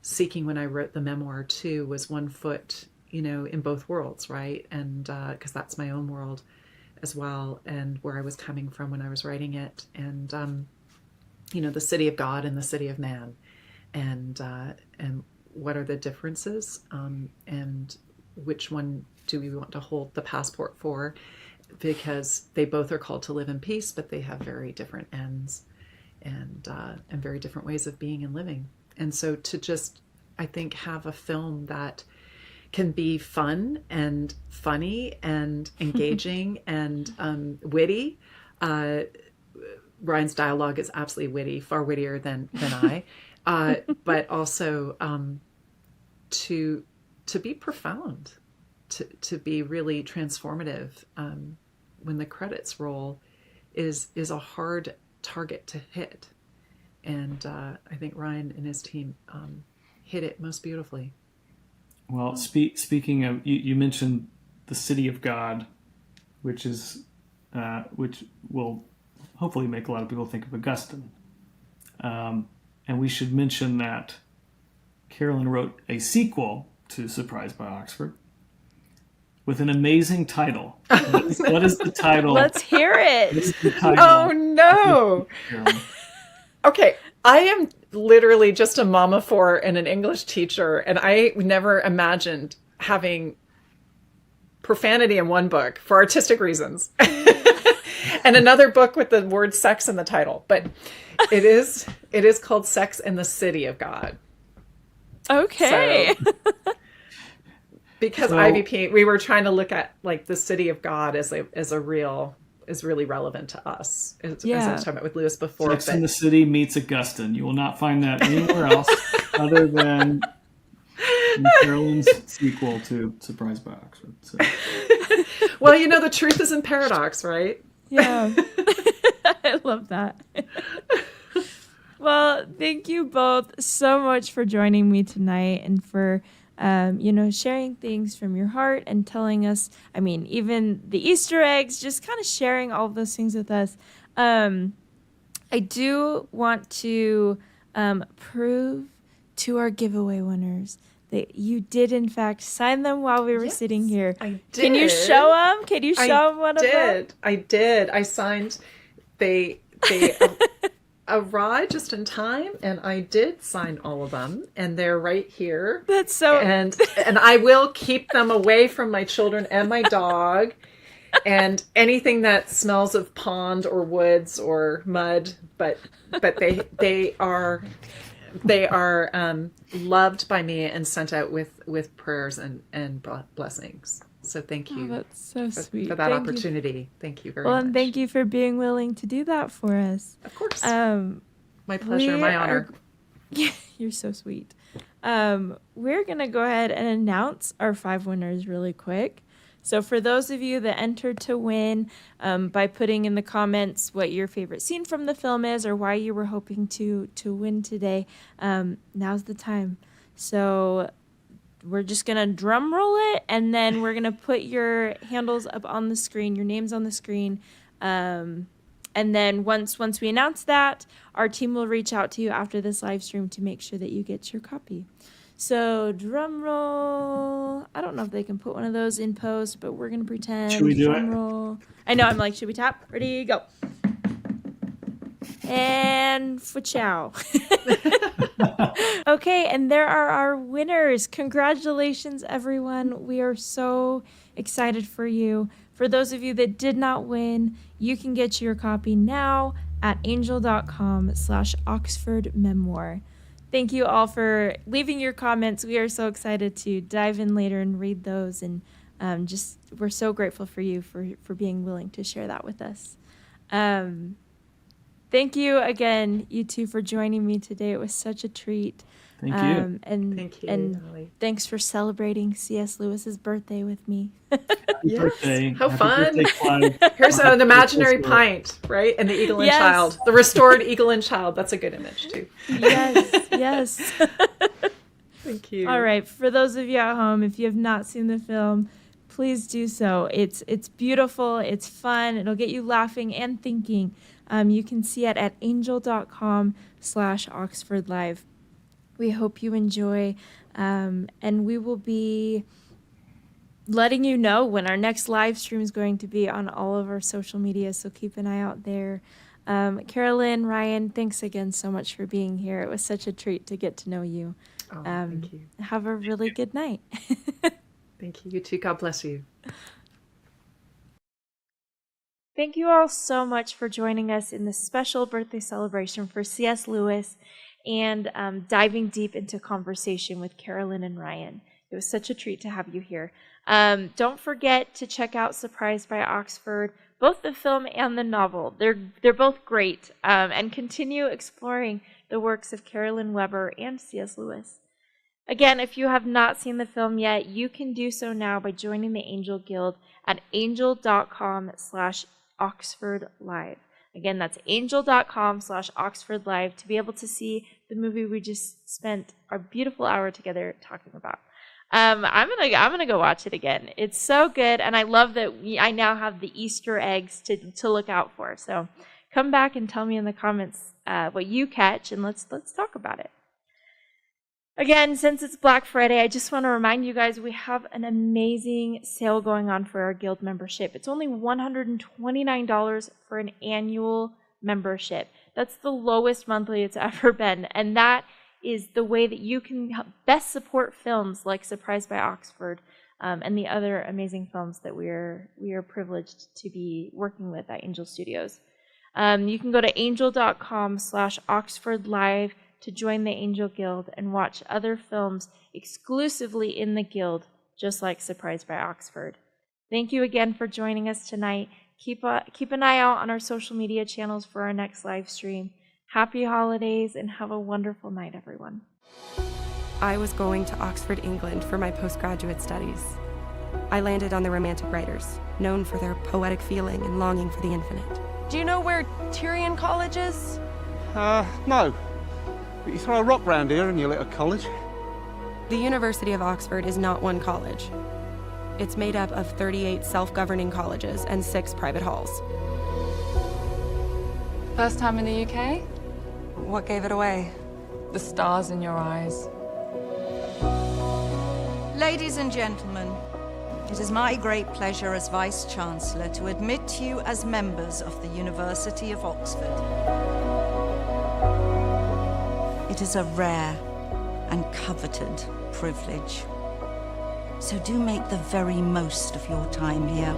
seeking when I wrote the memoir too, was one foot, in both worlds, right? And because that's my own world as well, and where I was coming from when I was writing it, and the city of God and the city of man, and what are the differences, and which one do we want to hold the passport for? Because they both are called to live in peace, but they have very different ends, and very different ways of being and living. And so to just, I think, have a film that can be fun and funny and engaging and witty. Ryan's dialogue is absolutely witty, far wittier than I, but also to be profound, to be really transformative. When the credits roll, is a hard target to hit, and I think Ryan and his team hit it most beautifully. Well, speaking of, you mentioned the city of God, which will hopefully make a lot of people think of Augustine. And we should mention that Carolyn wrote a sequel to Surprised by Oxford with an amazing title. What is the title? Let's hear it. Oh, no. Okay, I am literally just a mama of four and an English teacher, and I never imagined having profanity in one book for artistic reasons and another book with the word sex in the title. But it is called Sex in the City of God. Okay. So, because IVP, we were trying to look at like the city of God as really relevant to us. As I was talking about with Lewis before. Sex in the City meets Augustine. You will not find that anywhere else other than in Carolyn's sequel to Surprised by Oxford. So. Well, the truth is in paradox, right? Yeah. I love that. Well, thank you both so much for joining me tonight and for sharing things from your heart and telling us, even the Easter eggs, just kind of sharing all of those things with us. I do want to prove to our giveaway winners that you did, in fact, sign them while we were sitting here. I did. Can you show them? Can you show them one of them? I did. I signed. They arrived just in time, and I did sign all of them, and they're right here. That's so. And I will keep them away from my children and my dog, and anything that smells of pond or woods or mud. But they are loved by me and sent out with prayers and blessings. So thank you. Oh, that's so sweet. For that opportunity. Thank you very much. Well, and thank you for being willing to do that for us. Of course. My pleasure, my honor. Yeah, you're so sweet. We're going to go ahead and announce our 5 winners really quick. So for those of you that entered to win by putting in the comments what your favorite scene from the film is or why you were hoping to win today, now's the time. So we're just going to drum roll it, and then we're going to put your handles up on the screen, your names on the screen. And then once we announce that, our team will reach out to you after this live stream to make sure that you get your copy. So drum roll. I don't know if they can put one of those in post, but we're going to pretend. Should we do drum it? Roll. I know. I'm like, should we tap? Ready, go. And fa-chow. Okay, and there are our winners. Congratulations, everyone. We are so excited for you. For those of you that did not win, you can get your copy now at angel.com/Oxford Memoir. Thank you all for leaving your comments. We are so excited to dive in later and read those. And we're so grateful for you for being willing to share that with us. Thank you again, you two, for joining me today. It was such a treat. Thank you. Thank you, And Natalie. thanks for celebrating C.S. Lewis's birthday with me. Happy birthday. How Happy fun. birthday, Clive. Here's an imaginary pint, right? And the eagle and Yes. child. The restored eagle and child. That's a good image, too. Yes. Thank you. All right. For those of you at home, if you have not seen the film, please do so. It's beautiful. It's fun. It'll get you laughing and thinking. You can see it at angel.com/Oxford Live. We hope you enjoy, and we will be letting you know when our next live stream is going to be on all of our social media, so keep an eye out there. Carolyn, Ryan, thanks again so much for being here. It was such a treat to get to know you. Thank you. Have a really good night. Thank you. You too. God bless you. Thank you all so much for joining us in this special birthday celebration for C.S. Lewis and diving deep into conversation with Carolyn and Ryan. It was such a treat to have you here. Don't forget to check out Surprised by Oxford, both the film and the novel. They're both great, and continue exploring the works of Carolyn Weber and C.S. Lewis. Again, if you have not seen the film yet, you can do so now by joining the Angel Guild at angel.com/Oxford Live. Again, that's angel.com/Oxford Live to be able to see the movie we just spent our beautiful hour together talking about. I'm gonna go watch it again. It's so good, and I love that I now have the Easter eggs to look out for. So come back and tell me in the comments what you catch, and let's talk about it. Again, since it's Black Friday, I just want to remind you guys we have an amazing sale going on for our guild membership. It's only $129 for an annual membership. That's the lowest monthly it's ever been, and that is the way that you can best support films like Surprised by Oxford and the other amazing films that we are privileged to be working with at Angel Studios. You can go to angel.com/Oxford Live to join the Angel Guild and watch other films exclusively in the Guild, just like Surprised by Oxford. Thank you again for joining us tonight. Keep an eye out on our social media channels for our next live stream. Happy holidays and have a wonderful night, everyone. I was going to Oxford, England for my postgraduate studies. I landed on the Romantic writers, known for their poetic feeling and longing for the infinite. Do you know where Tyrian College is? No. But you throw a rock round here and you're at a college. The University of Oxford is not one college. It's made up of 38 self-governing colleges and 6 private halls. First time in the UK? What gave it away? The stars in your eyes. Ladies and gentlemen, it is my great pleasure as Vice-Chancellor to admit you as members of the University of Oxford. It is a rare and coveted privilege. So do make the very most of your time here.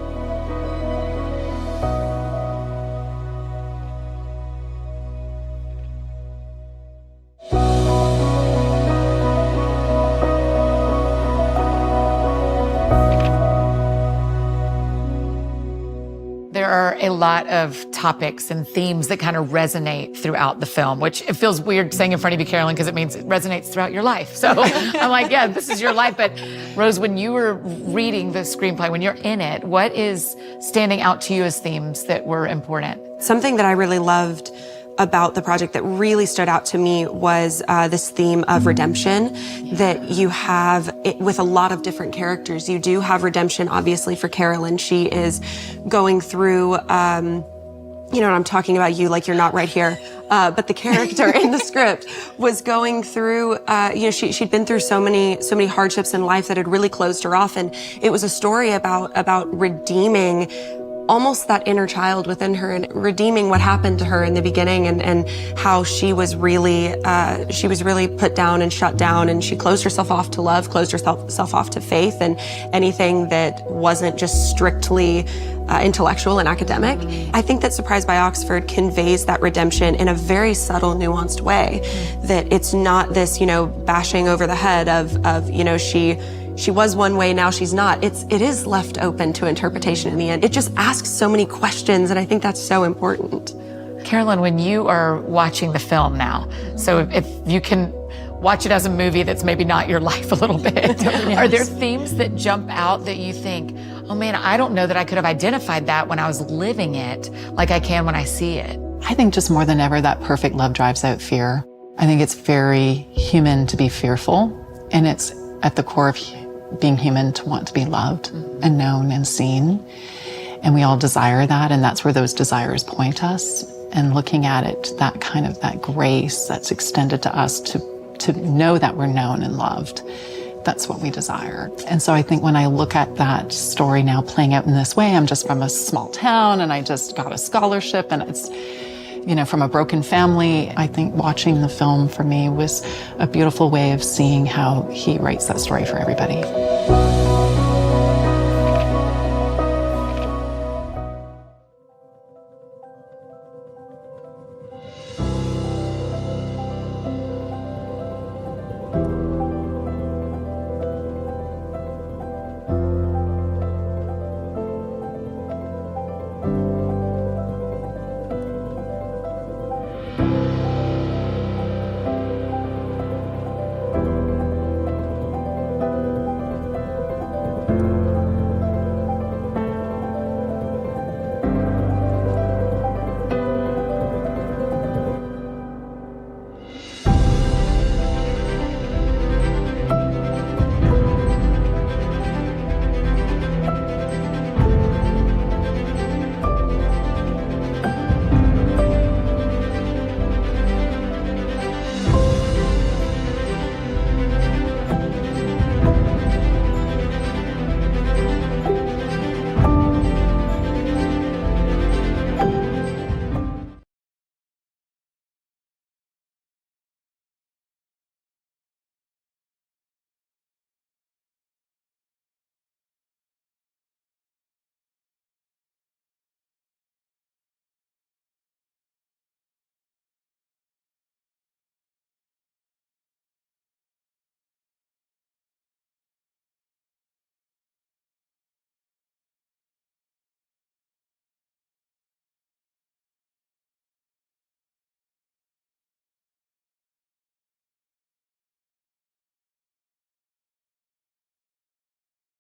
There are a lot of topics and themes that kind of resonate throughout the film, which it feels weird saying in front of you, Carolyn, because it means it resonates throughout your life. So I'm like, yeah, this is your life. But Rose, when you were reading the screenplay, when you're in it, what is standing out to you as themes that were important? Something that I really loved about the project that really stood out to me was this theme of redemption that you have with a lot of different characters. You do have redemption, obviously, for Carolyn. She is going through, I'm talking about you like you're not right here. But the character in the script was going through, she'd been through so many hardships in life that had really closed her off. And it was a story about redeeming almost that inner child within her and redeeming what happened to her in the beginning and how she was really put down and shut down, and she closed herself off to love, closed herself off to faith and anything that wasn't just strictly intellectual and academic. I think that Surprised by Oxford conveys that redemption in a very subtle, nuanced way, that it's not this, bashing over the head of she was one way, now she's not. It is left open to interpretation in the end. It just asks so many questions, and I think that's so important. Carolyn, when you are watching the film now, so if you can watch it as a movie that's maybe not your life a little bit, yes. Are there themes that jump out that you think, oh man, I don't know that I could have identified that when I was living it like I can when I see it? I think just more than ever, that perfect love drives out fear. I think it's very human to be fearful, and it's at the core of being human to want to be loved and known and seen. And we all desire that, and that's where those desires point us. And looking at it, that kind of that grace that's extended to us to know that we're known and loved, that's what we desire. And so I think when I look at that story now playing out in this way, I'm just from a small town and I just got a scholarship and it's, you know, from a broken family. I think watching the film for me was a beautiful way of seeing how he writes that story for everybody.